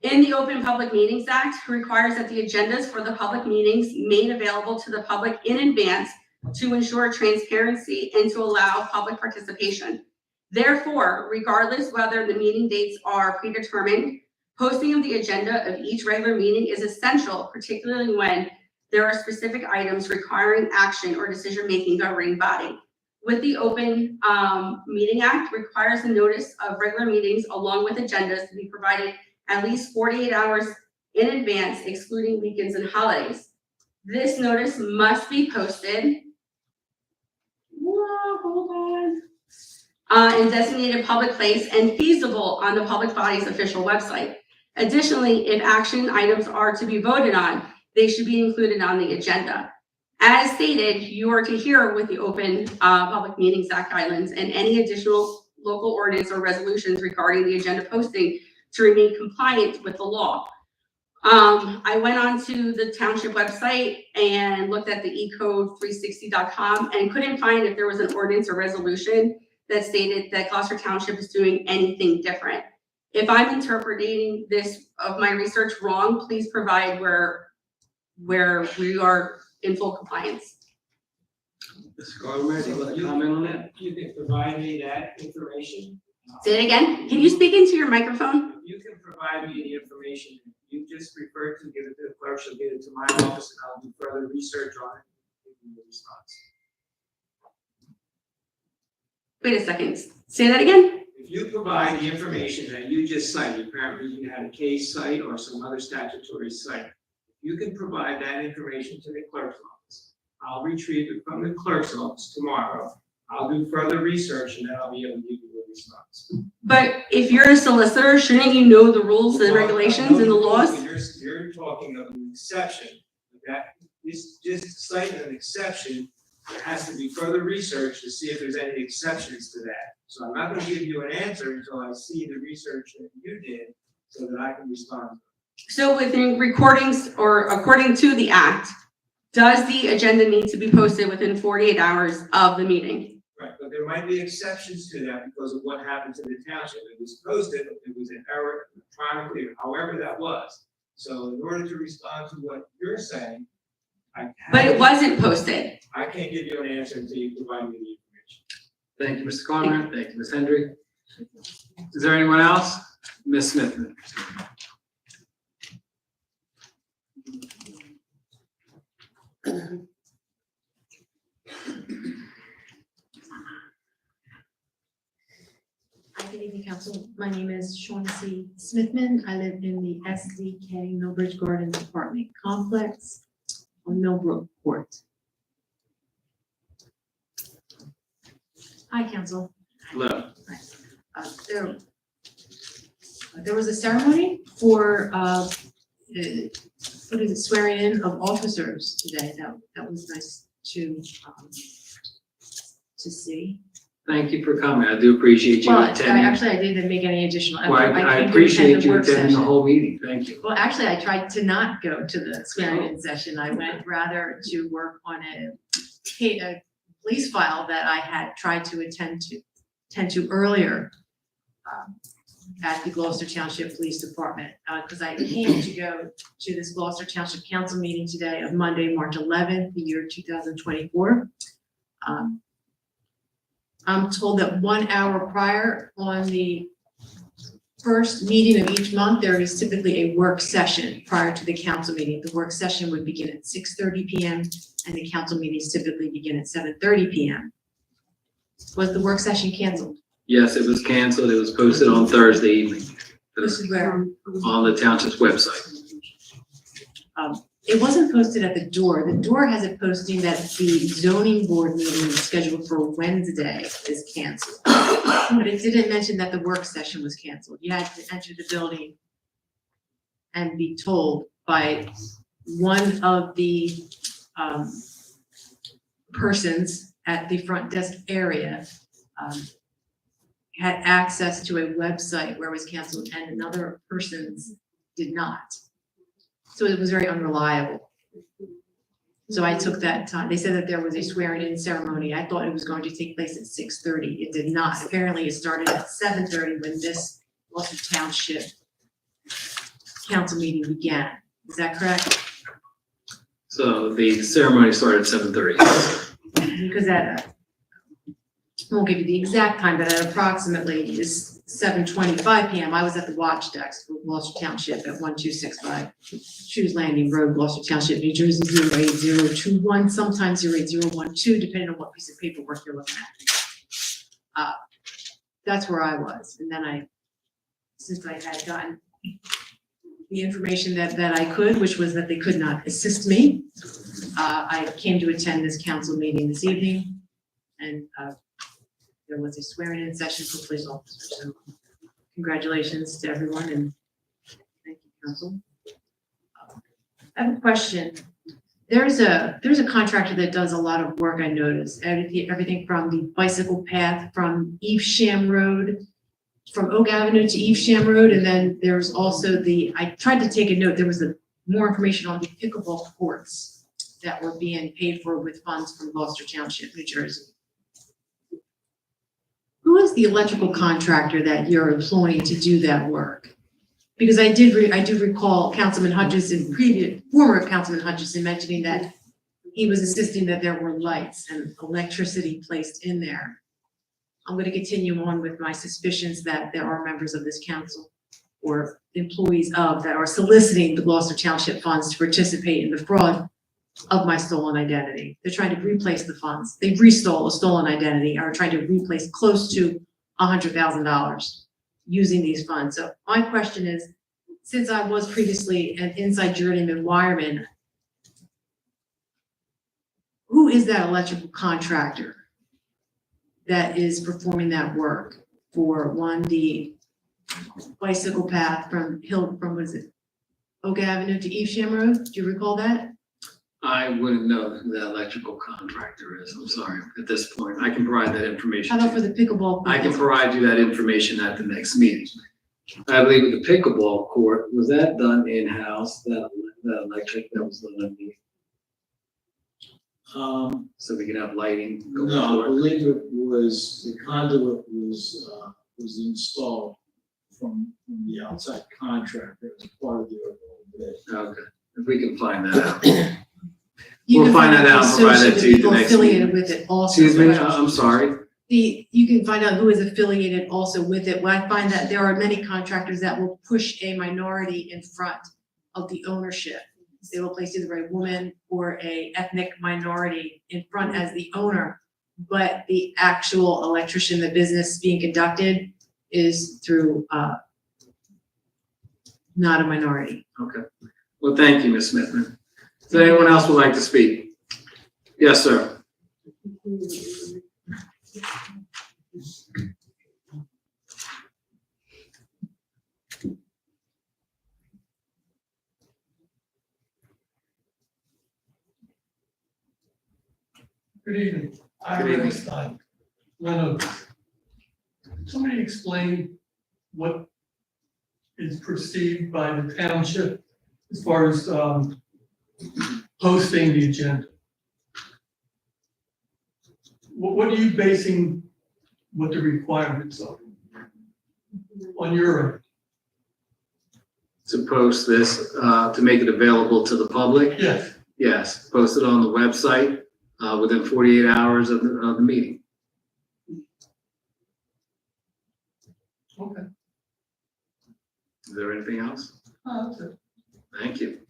In the Open Public Meetings Act, requires that the agendas for the public meetings made available to the public in advance to ensure transparency and to allow public participation. Therefore, regardless whether the meeting dates are predetermined, posting of the agenda of each regular meeting is essential, particularly when there are specific items requiring action or decision-making governing body. With the Open Meeting Act, requires the notice of regular meetings along with agendas to be provided at least 48 hours in advance, excluding weekends and holidays. This notice must be posted hold on. In designated public place and feasible on the public body's official website. Additionally, if action items are to be voted on, they should be included on the agenda. As stated, you are to hear with the Open Public Meetings Act guidelines and any additional local ordinance or resolutions regarding the agenda posting to remain compliant with the law. I went onto the township website and looked at the ecode360.com and couldn't find if there was an ordinance or resolution that stated that Gloucester Township is doing anything different. If I'm interpreting this of my research wrong, please provide where we are in full compliance. Mr. Gardner, do you want to comment on that? You can provide me that information. Say it again. Can you speak into your microphone? You can provide me the information you just referred to, give it to the clerk, she'll give it to my office, and I'll do further research on it and give you the response. Wait a second. Say that again. If you provide the information that you just cited, apparently you had a case site or some other statutory site, you can provide that information to the clerk's office. I'll retrieve it from the clerk's office tomorrow. I'll do further research and then I'll be able to give you a response. But if you're a solicitor, shouldn't you know the rules and regulations and the laws? You're talking of an exception. That is just citing an exception. There has to be further research to see if there's any exceptions to that. So I'm not going to give you an answer until I see the research that you did so that I can respond. So within recordings or according to the act, does the agenda need to be posted within 48 hours of the meeting? Right, but there might be exceptions to that because of what happened to the township. It was posted, it was an error electronically, or however that was. So in order to respond to what you're saying, But it wasn't posted. I can't give you an answer until you provide me the information. Thank you, Mr. Gardner. Thank you, Ms. Hendry. Is there anyone else? Ms. Smith. Hi, good evening, council. My name is Shaughnessy Smithman. I live in the SDK Millbridge Gardens apartment complex on Millbrook Court. Hi, council. Hello. There was a ceremony for swearing in of officers today. That was nice to see. Thank you for coming. I do appreciate you Well, attending. actually, I didn't make any additional effort. Well, I came to appreciate attend the you work attending the session. whole meeting. Thank you. Well, actually, I tried to not go to the swearing-in session. I went rather to work on a police file that I had tried to attend to earlier at the Gloucester Township Police Department, because I came to go to this Gloucester Township Council meeting today of Monday, March 11th, the year 2024. I'm told that 1 hour prior on the first meeting of each month, there is typically a work session prior to the council meeting. The work session would begin at 6:30 p.m. and the council meetings typically begin at 7:30 p.m. Was the work session canceled? Yes, it was canceled. It was posted on Thursday evening This is where on the township's website. it wasn't posted at the door. The door has a posting that the zoning board meeting scheduled for Wednesday is canceled. But it didn't mention that the work session was canceled. You had to enter the building and be told by one of the persons at the front desk area had access to a website where it was canceled and another person's did not. So it was very unreliable. So I took that time. They said that there was a swearing-in ceremony. I thought it was going to take place at 6:30. It did not. Apparently it started at 7:30 when this Gloucester Township council meeting began. Is that correct? So the ceremony started at 7:30. Because I won't give you the exact time, but at approximately is 7:25 p.m. I was at the watch desk for Gloucester Township at 1265 Shoes Landing Road, Gloucester Township, New Jersey 08021, sometimes 08012, depending on what piece of paperwork you're looking at. That's where I was, and then since I had gotten the information that I could, which was that they could not assist me, I came to attend this council meeting this evening and there was a swearing-in session for police officers. So congratulations to everyone and thank you, council. I have a question. There's a contractor that does a lot of work, I noticed. Everything from the bicycle path from Evesham Road, from Oak Avenue to Evesham Road, and then there's also I tried to take a note, there was more information on the pickleball courts that were being paid for with funds from Gloucester Township, New Jersey. Who is the electrical contractor that you're employing to do that work? Because I do recall Councilman Hutchison, former Councilman Hutchison mentioning that he was insisting that there were lights and electricity placed in there. I'm going to continue on with my suspicions that there are members of this council or employees of that are soliciting the Gloucester Township funds to participate in the fraud of my stolen identity. They're trying to replace the funds. They restole a stolen identity and are trying to replace close to $100,000 using these funds. So my question is, since I was previously an inside journeyman wireman, who is that electrical contractor that is performing that work for the bicycle path from what is it, Oak Avenue to Evesham Road? Do you recall that? I wouldn't know who that electrical contractor is. I'm sorry at this point. I can provide that information. How about for the pickleball? I can provide you that information at the next meeting. I believe with the pickleball court, was that done in-house, that electric that was done in the, so we can have lighting? Go No, I forward? believe it was, the conduit was installed from the outside contractor as part of the overall bid. Okay, if we can find that out. You We'll can find that out and provide that to you the people next affiliated meeting. with it also. Excuse me, I'm sorry. You can find out who is affiliated also with it. Well, I find that there are many contractors that will push a minority in front of the ownership. They will place either a woman or a ethnic minority in front as the owner, but the actual electrician, the business being conducted is through, not a minority. Okay. Well, thank you, Ms. Smithman. Does anyone else would like to speak? Yes, sir. Good evening. Good evening. Reynolds. Somebody explain what is perceived by the township as far as posting the agenda. What are you basing what the requirements are on your end? To post this, to make it available to the public? Yes. Yes, post it on the website within 48 hours of the meeting. Okay. Is there anything else? That's it. Thank you.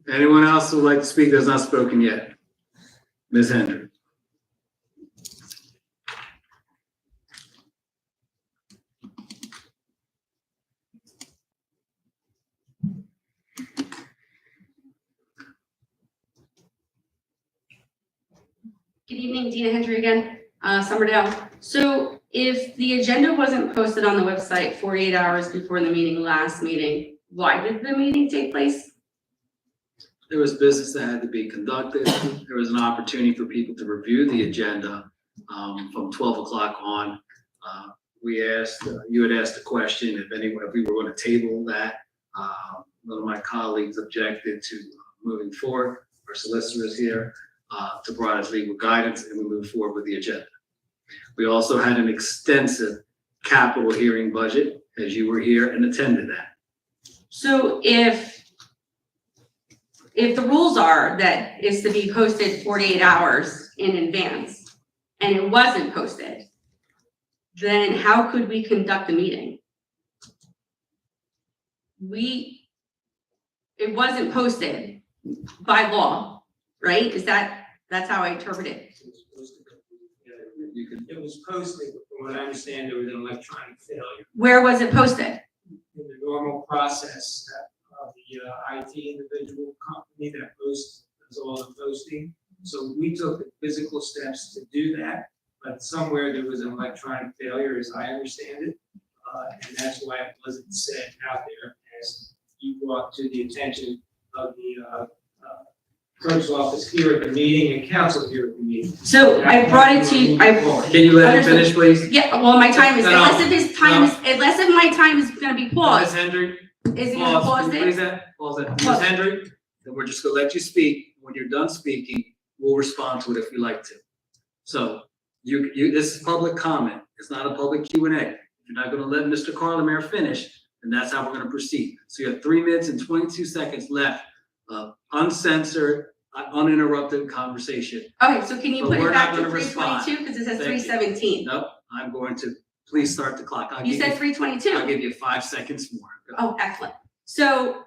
Anyone else who would like to speak that has not spoken yet? Ms. Hendry. Good evening, Dina Hendry again, Summerdale. So if the agenda wasn't posted on the website 48 hours before the meeting, last meeting, why did the meeting take place? There was business that had to be conducted. There was an opportunity for people to review the agenda from 12 o'clock on. We asked, you had asked a question if we were going to table that. One of my colleagues objected to moving forward. Our solicitor is here to provide us legal guidance, and we moved forward with the agenda. We also had an extensive capital hearing budget, as you were here and attended that. So if the rules are that it's to be posted 48 hours in advance and it wasn't posted, then how could we conduct a meeting? It wasn't posted by law, right? That's how I interpret it. It was posted, from what I understand, there was an electronic failure. Where was it posted? In the normal process of the IT individual company that does all the posting. So we took the physical steps to do that, but somewhere there was an electronic failure, as I understand it. And that's why it wasn't said out there, as you brought to the attention of the clerk's office here at the meeting and council here at the meeting. So I brought it to, Can you let him finish, please? Yeah, well, my time is, No, no. unless if his time is, unless if my time is gonna be Ms. paused, Hendry, is he gonna pause, pause can you please it? pause it. Pause. Ms. Hendry, then we're just gonna let you speak. When you're done speaking, we'll respond to it if you like to. So, this is public comment. It's not a public Q&A. If you're not gonna let Mr. Carlemare finish, then that's how we're gonna proceed. So you have 3 minutes and 22 seconds left of uncensored, uninterrupted conversation. Okay, so can you But put we're it back not to gonna three respond. twenty-two, because it says Thank you. 3:17? Nope, I'm going to, please start the clock. You said 3:22. I'll give you 5 seconds more. Go. Oh, excellent. So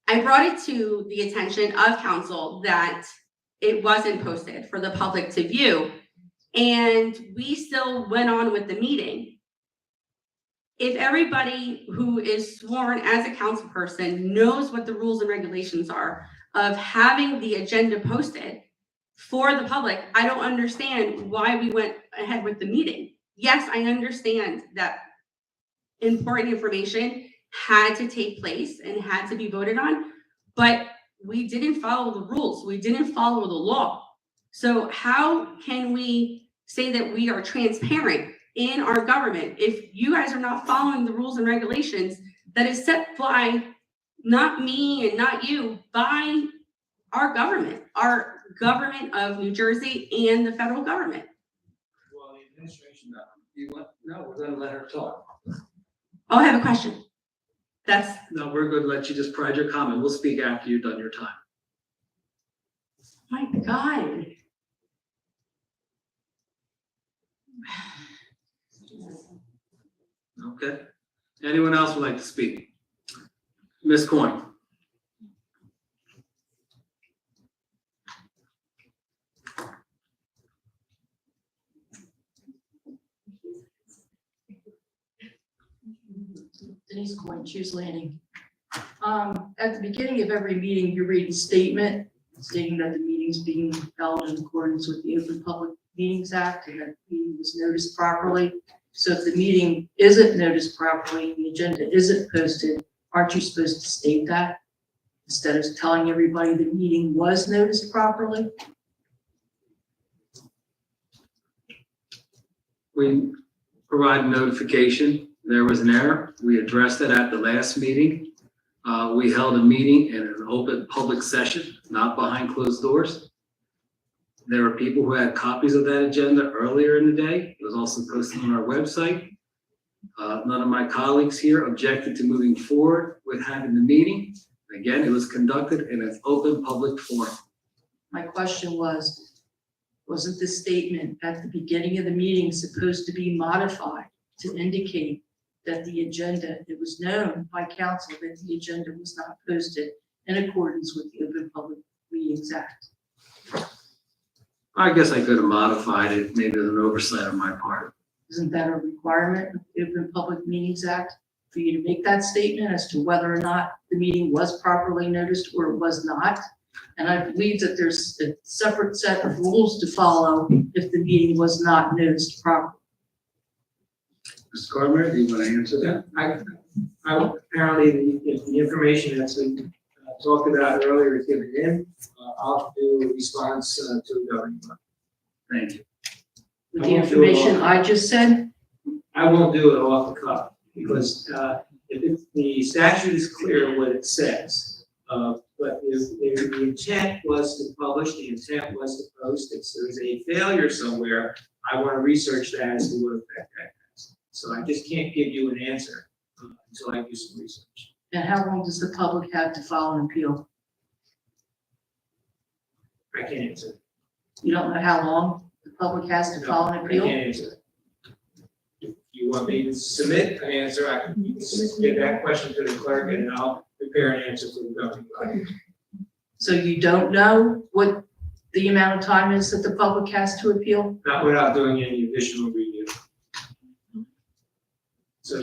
I brought it to the attention of council that it wasn't posted for the public to view, and we still went on with the meeting. If everybody who is sworn as a council person knows what the rules and regulations are of having the agenda posted for the public, I don't understand why we went ahead with the meeting. Yes, I understand that important information had to take place and had to be voted on, but we didn't follow the rules. We didn't follow the law. So how can we say that we are transparent in our government if you guys are not following the rules and regulations that is set by not me and not you, by our government of New Jersey and the federal government? Well, the administration. No, we're gonna let her talk. Oh, I have a question. No, we're gonna let you just provide your comment. We'll speak after you've done your time. My God. Okay. Anyone else would like to speak? Ms. Coyne. Denise Coyne, Choose Landing. At the beginning of every meeting, you read a statement stating that the meeting's being held in accordance with the Open Public Meetings Act and that the meeting was noticed properly. So if the meeting isn't noticed properly, the agenda isn't posted, aren't you supposed to state that instead of telling everybody the meeting was noticed properly? We provide notification. There was an error. We addressed it at the last meeting. We held a meeting in an open public session, not behind closed doors. There were people who had copies of that agenda earlier in the day. It was also posted on our website. None of my colleagues here objected to moving forward with having the meeting. Again, it was conducted in an open public forum. My question was, wasn't the statement at the beginning of the meeting supposed to be modified to indicate that the agenda, it was known by council that the agenda was not posted in accordance with the Open Public Meetings Act? I guess I could have modified it. Maybe it was an oversight on my part. Isn't that a requirement of the Open Public Meetings Act for you to make that statement as to whether or not the meeting was properly noticed or it was not? And I believe that there's a separate set of rules to follow if the meeting was not noticed properly. Mr. Carter, do you want to answer that? I apparently, if the information that's been talked about earlier is given in, I'll do a response to the governing body. Thank you. With the information I just said, I won't do it off the cuff, because if the statute is clear what it says, but if the intent was to publish, the intent was to post, if there's a failure somewhere, I want to research that as to what effect that has. So I just can't give you an answer until I do some research. and how long does the public have to file an appeal? I can't answer. You don't know how long the public has to file an I appeal? can't answer. If you want me to submit an answer, I can give that question to the clerk and I'll prepare an answer for the governing body. So you don't know what the amount of time is that the public has to appeal? Not without doing any additional review. So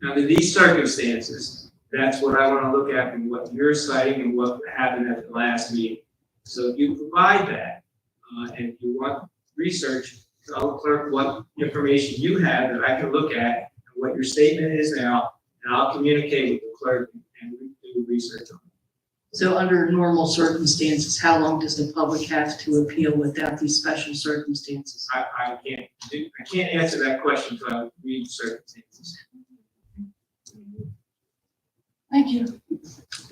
under these circumstances, that's what I want to look at and what you're citing and what happened at the last meeting. So if you provide that, and if you want research, tell the clerk what information you have that I can look at, and what your statement is now, and I'll communicate with the clerk and do research on it. So under normal circumstances, how long does the public have to appeal without these special circumstances? I can't answer that question until I read circumstances. Thank you.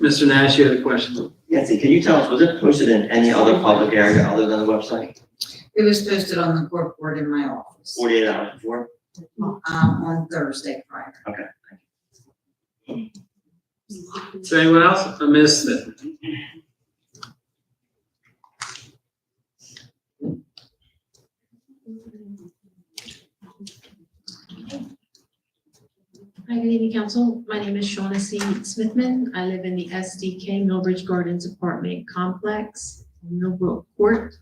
Mr. Nash, you had a question? Nancy, can you tell us, was it posted in any other public area other than the website? It was posted on the court board in my office, 48 hours before? on Thursday, Friday. Okay. Is there anyone else? Ms. Smith? Hi, good evening, council. My name is Shaughnessy Smithman. I live in the SDK Millbridge Gardens apartment complex, Millbrook Court.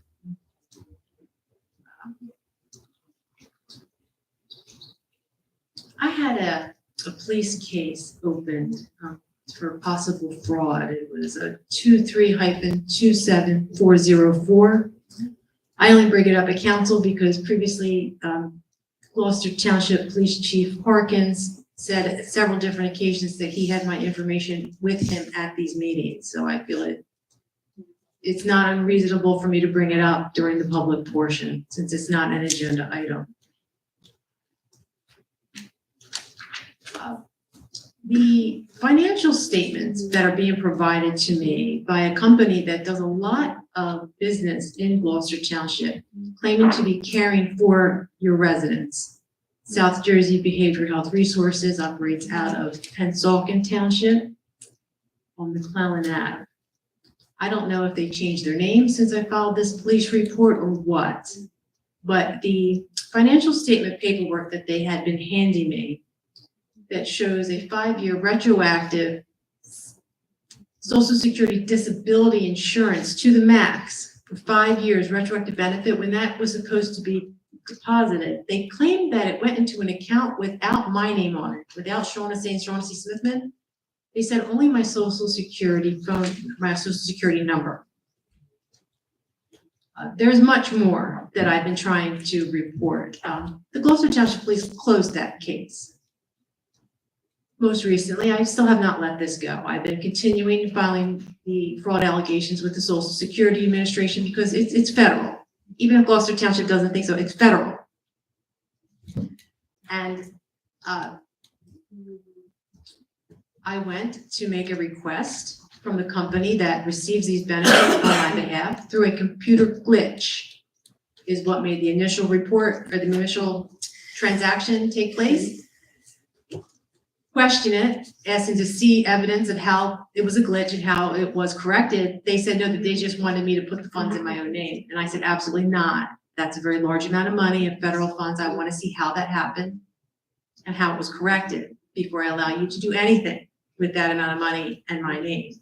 I had a police case opened for possible fraud. It was a 23-27404. I only bring it up at council because previously Gloucester Township Police Chief Harkins said at several different occasions that he had my information with him at these meetings. So I feel it's not unreasonable for me to bring it up during the public portion since it's not an agenda item. The financial statements that are being provided to me by a company that does a lot of business in Gloucester Township, claiming to be caring for your residents. South Jersey Behavioral Health Resources operates out of Pennsauken Township on McClellan Ave. I don't know if they changed their name since I filed this police report or what, but the financial statement paperwork that they had been handing me that shows a 5-year retroactive Social Security disability insurance to the max for 5 years retroactive benefit when that was supposed to be deposited. They claimed that it went into an account without my name on it, without Shaughnessy Smithman. They said only my Social Security phone, my Social Security number. There's much more that I've been trying to report. The Gloucester Township Police closed that case. Most recently, I still have not let this go. I've been continuing filing the fraud allegations with the Social Security Administration because it's federal. Even if Gloucester Township doesn't think so, it's federal. And I went to make a request from the company that receives these benefits on my behalf through a computer glitch is what made the initial report or the initial transaction take place. Question it, asking to see evidence of how it was a glitch and how it was corrected. They said no, that they just wanted me to put the funds in my own name. And I said, absolutely not. That's a very large amount of money of federal funds. I want to see how that happened and how it was corrected before I allow you to do anything with that amount of money and my name.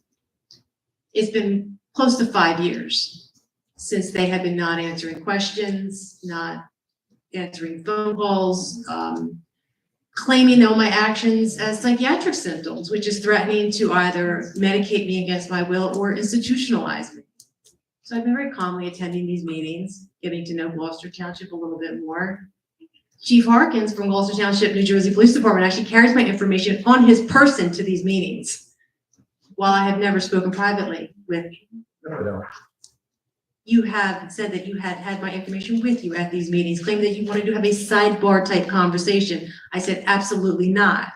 It's been close to 5 years since they have been not answering questions, not answering phone calls, claiming all my actions as psychiatric symptoms, which is threatening to either medicate me against my will or institutionalize me. So I've been very calmly attending these meetings, getting to know Gloucester Township a little bit more. Chief Harkins from Gloucester Township, New Jersey Police Department actually carries my information on his person to these meetings, while I have never spoken privately with him. You have said that you had my information with you at these meetings, claiming that you wanted to have a sidebar type conversation. I said, absolutely not.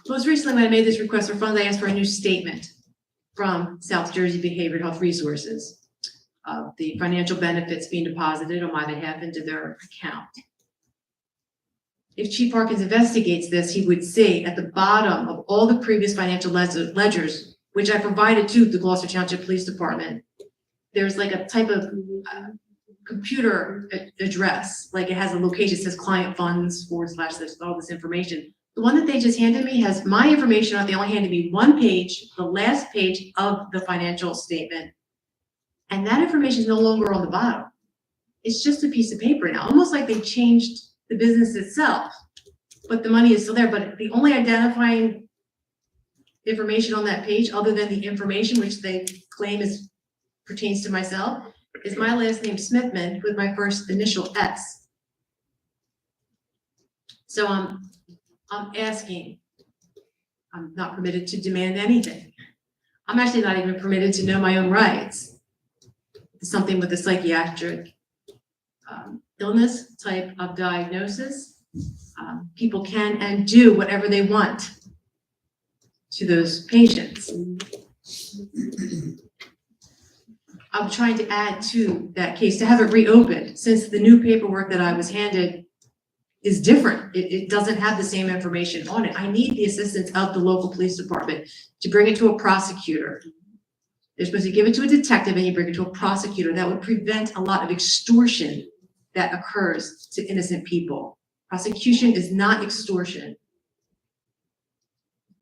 Most recently, when I made this request for funds, I asked for a new statement from South Jersey Behavioral Health Resources of the financial benefits being deposited on my behalf into their account. If Chief Harkins investigates this, he would see at the bottom of all the previous financial ledgers, which I provided to the Gloucester Township Police Department, there's like a type of computer address, like it has a location, it says client funds / there's all this information. The one that they just handed me has my information on it. They only handed me one page, the last page of the financial statement. And that information is no longer on the bottom. It's just a piece of paper now, almost like they changed the business itself, but the money is still there. But the only identifying information on that page, other than the information which they claim pertains to myself, is my last name Smithman with my first initial S. So I'm asking, I'm not permitted to demand anything. I'm actually not even permitted to know my own rights. It's something with a psychiatric illness type of diagnosis. People can and do whatever they want to those patients. I'm trying to add to that case, to have it reopened, since the new paperwork that I was handed is different. It doesn't have the same information on it. I need the assistance of the local police department to bring it to a prosecutor. They're supposed to give it to a detective and you bring it to a prosecutor. That would prevent a lot of extortion that occurs to innocent people. Prosecution is not extortion.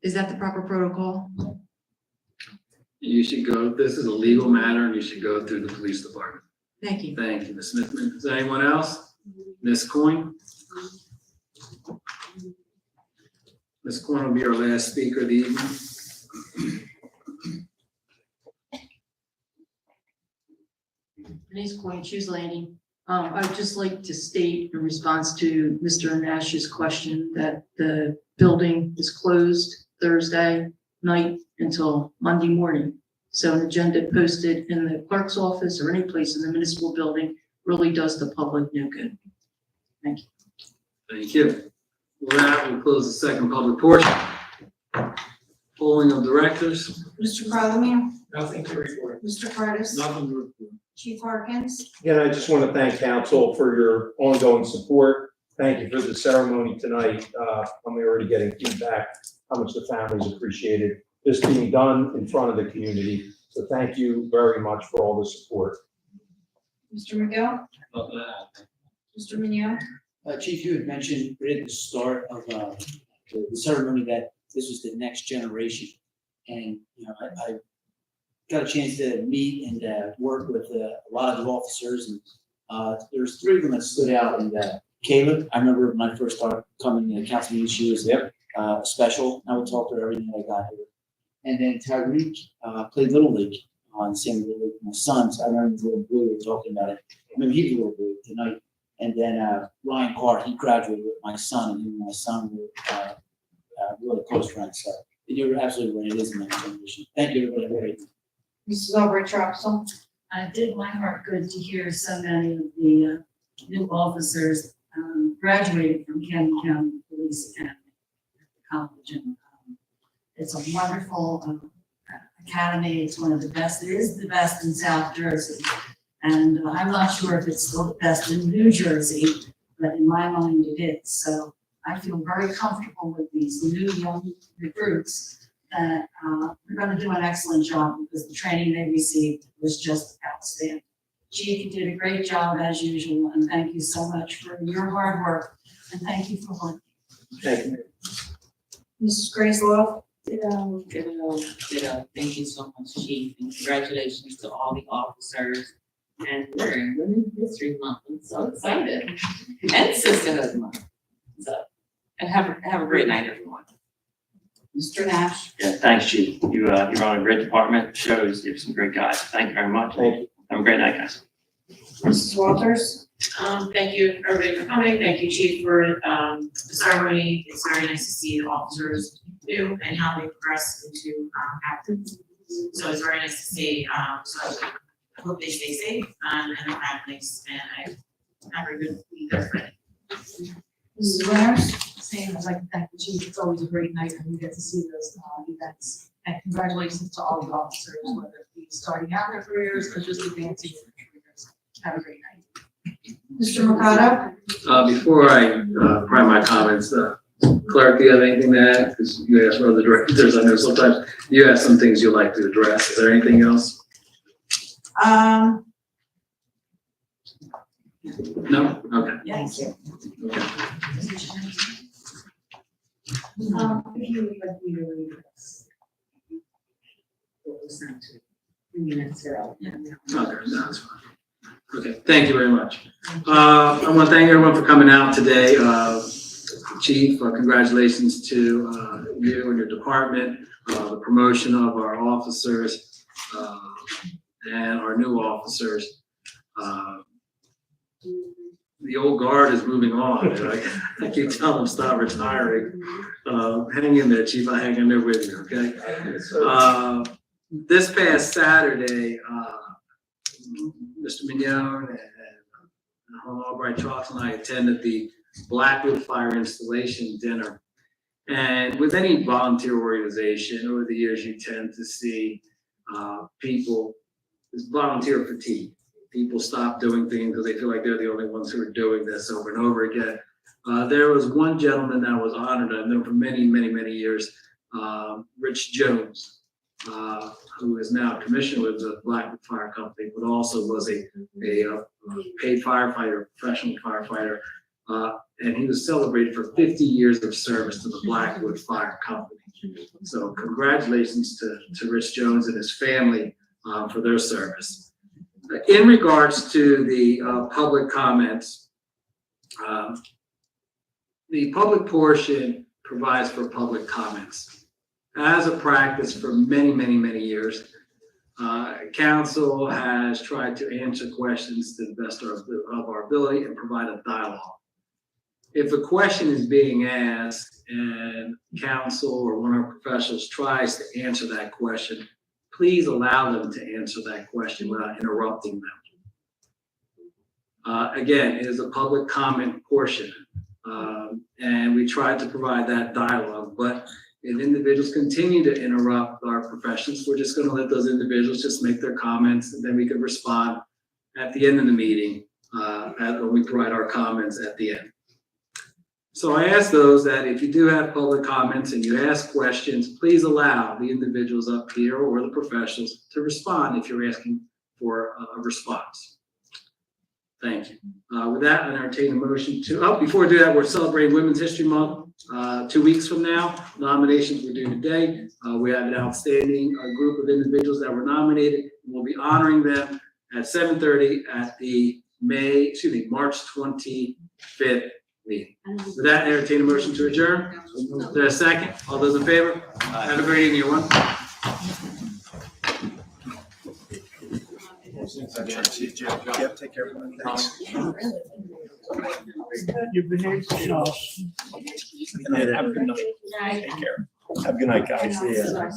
Is that the proper protocol? You should go, this is a legal matter and you should go through the police department. Thank you. Thank you, Ms. Smithman. Is there anyone else? Ms. Coyne? Ms. Coyne will be our last speaker of the evening. My name's Coyne Shoes Landing. I'd just like to state in response to Mr. Nash's question that the building is closed Thursday night until Monday morning. So an agenda posted in the clerk's office or any place in the municipal building really does the public no good. Thank you. Thank you. With that, we'll close the second public portion. Polling of directors. Mr. Bartholomew, Nothing to report. Mr. Curtis, Nothing to report. Chief Harkins. Again, I just want to thank council for your ongoing support. Thank you for the ceremony tonight. I'm already getting feedback how much the families appreciated this being done in front of the community. So thank you very much for all the support. Mr. McGill, Mr. Minio. Chief, you had mentioned right at the start of the ceremony that this was the next generation. And, you know, I got a chance to meet and work with a lot of the officers. And there's three of them that stood out. And Caleb, I remember when I first started coming to the council meeting, she was special. I would talk to her every night I got here. And then Tyreek played Little League on San Little League with my son. So I remember the little boy, we were talking about it. I mean, he was a little boy tonight. And then Ryan Carr, he graduated with my son, and him and my son were really close friends. So you're absolutely right. It is a next generation. Thank you, everybody. Mrs. Albright Troxel. It did my heart good to hear so many of the new officers graduated from Camden County Police Academy College. And it's a wonderful academy. It's one of the best. It is the best in South Jersey. And I'm not sure if it's still the best in New Jersey, but in my mind it is. So I feel very comfortable with these new young recruits that they're going to do an excellent job because the training they received was just outstanding. Chief, you did a great job as usual, and thank you so much for your hard work, and thank you for working. Thank you. Mrs. Grace Law. Ditto. Thank you so much, Chief, and congratulations to all the officers. And we're in Women's History Month. I'm so excited. And Sisterhood Month. So, and have a great night, everyone. Mr. Nash. Yeah, thanks, Chief. You run a great department. Shows you have some great guys. Thank you very much. Thank you. Have a great night, guys. Mrs. Walters. Thank you, everybody, for coming. Thank you, Chief, for the ceremony. It's very nice to see the officers do and how they progress into captains. So it's very nice to see. So I hope they stay safe and their families, and I have a good week there for it. Mrs. Winters. Same, I'd like to thank the chief. It's always a great night when you get to see those events. And congratulations to all the officers, whether it be starting out their careers or just advancing their careers. Have a great night. Mr. Mercado. Before I provide my comments, Clerk, do you have anything to add? Because you asked for other directors. I know sometimes you have some things you'd like to address. Is there anything else? No? Okay. Thank you. Okay. If you would like me to read this. What was sent to 3 minutes ago. Okay, no, that's fine. Okay, thank you very much. I want to thank everyone for coming out today. Chief, congratulations to you and your department, the promotion of our officers and our new officers. The old guard is moving on. And I keep telling them, stop retiring. Hang in there, Chief. I hang in there with you, okay? This past Saturday, Mr. Mignon and Albright Chalks and I attended the Blackwood Fire Installation Dinner. And with any volunteer organization, over the years, you tend to see people, it's volunteer fatigue. People stop doing things because they feel like they're the only ones who are doing this over and over again. There was one gentleman that was honored, I've known for many, many, many years, Rich Jones, who is now commissioned with the Blackwood Fire Company, but also was a paid firefighter, professional firefighter. And he was celebrated for 50 years of service to the Blackwood Fire Company. So congratulations to Rich Jones and his family for their service. In regards to the public comments, the public portion provides for public comments. As a practice for many, many, many years, council has tried to answer questions to the best of our ability and provide a dialogue. If a question is being asked and council or one of our professionals tries to answer that question, please allow them to answer that question without interrupting them. Again, it is a public comment portion, and we try to provide that dialogue, but if individuals continue to interrupt our professions, we're just going to let those individuals just make their comments, and then we can respond at the end of the meeting when we provide our comments at the end. So I ask those that if you do have public comments and you ask questions, please allow the individuals up here or the professionals to respond if you're asking for a response. Thank you. With that, I entertain a motion to, before we do that, we're celebrating Women's History Month 2 weeks from now. Nominations were due today. We have an outstanding group of individuals that were nominated. We'll be honoring them at 7:30 at the March 25th meeting. With that, I entertain a motion to adjourn. Is there a second? All those in favor? Have a great evening, everyone. Yep, take care, everyone. Thanks. You behaved yourself. Have a good night. Take care. Have a good night, guys. Yeah.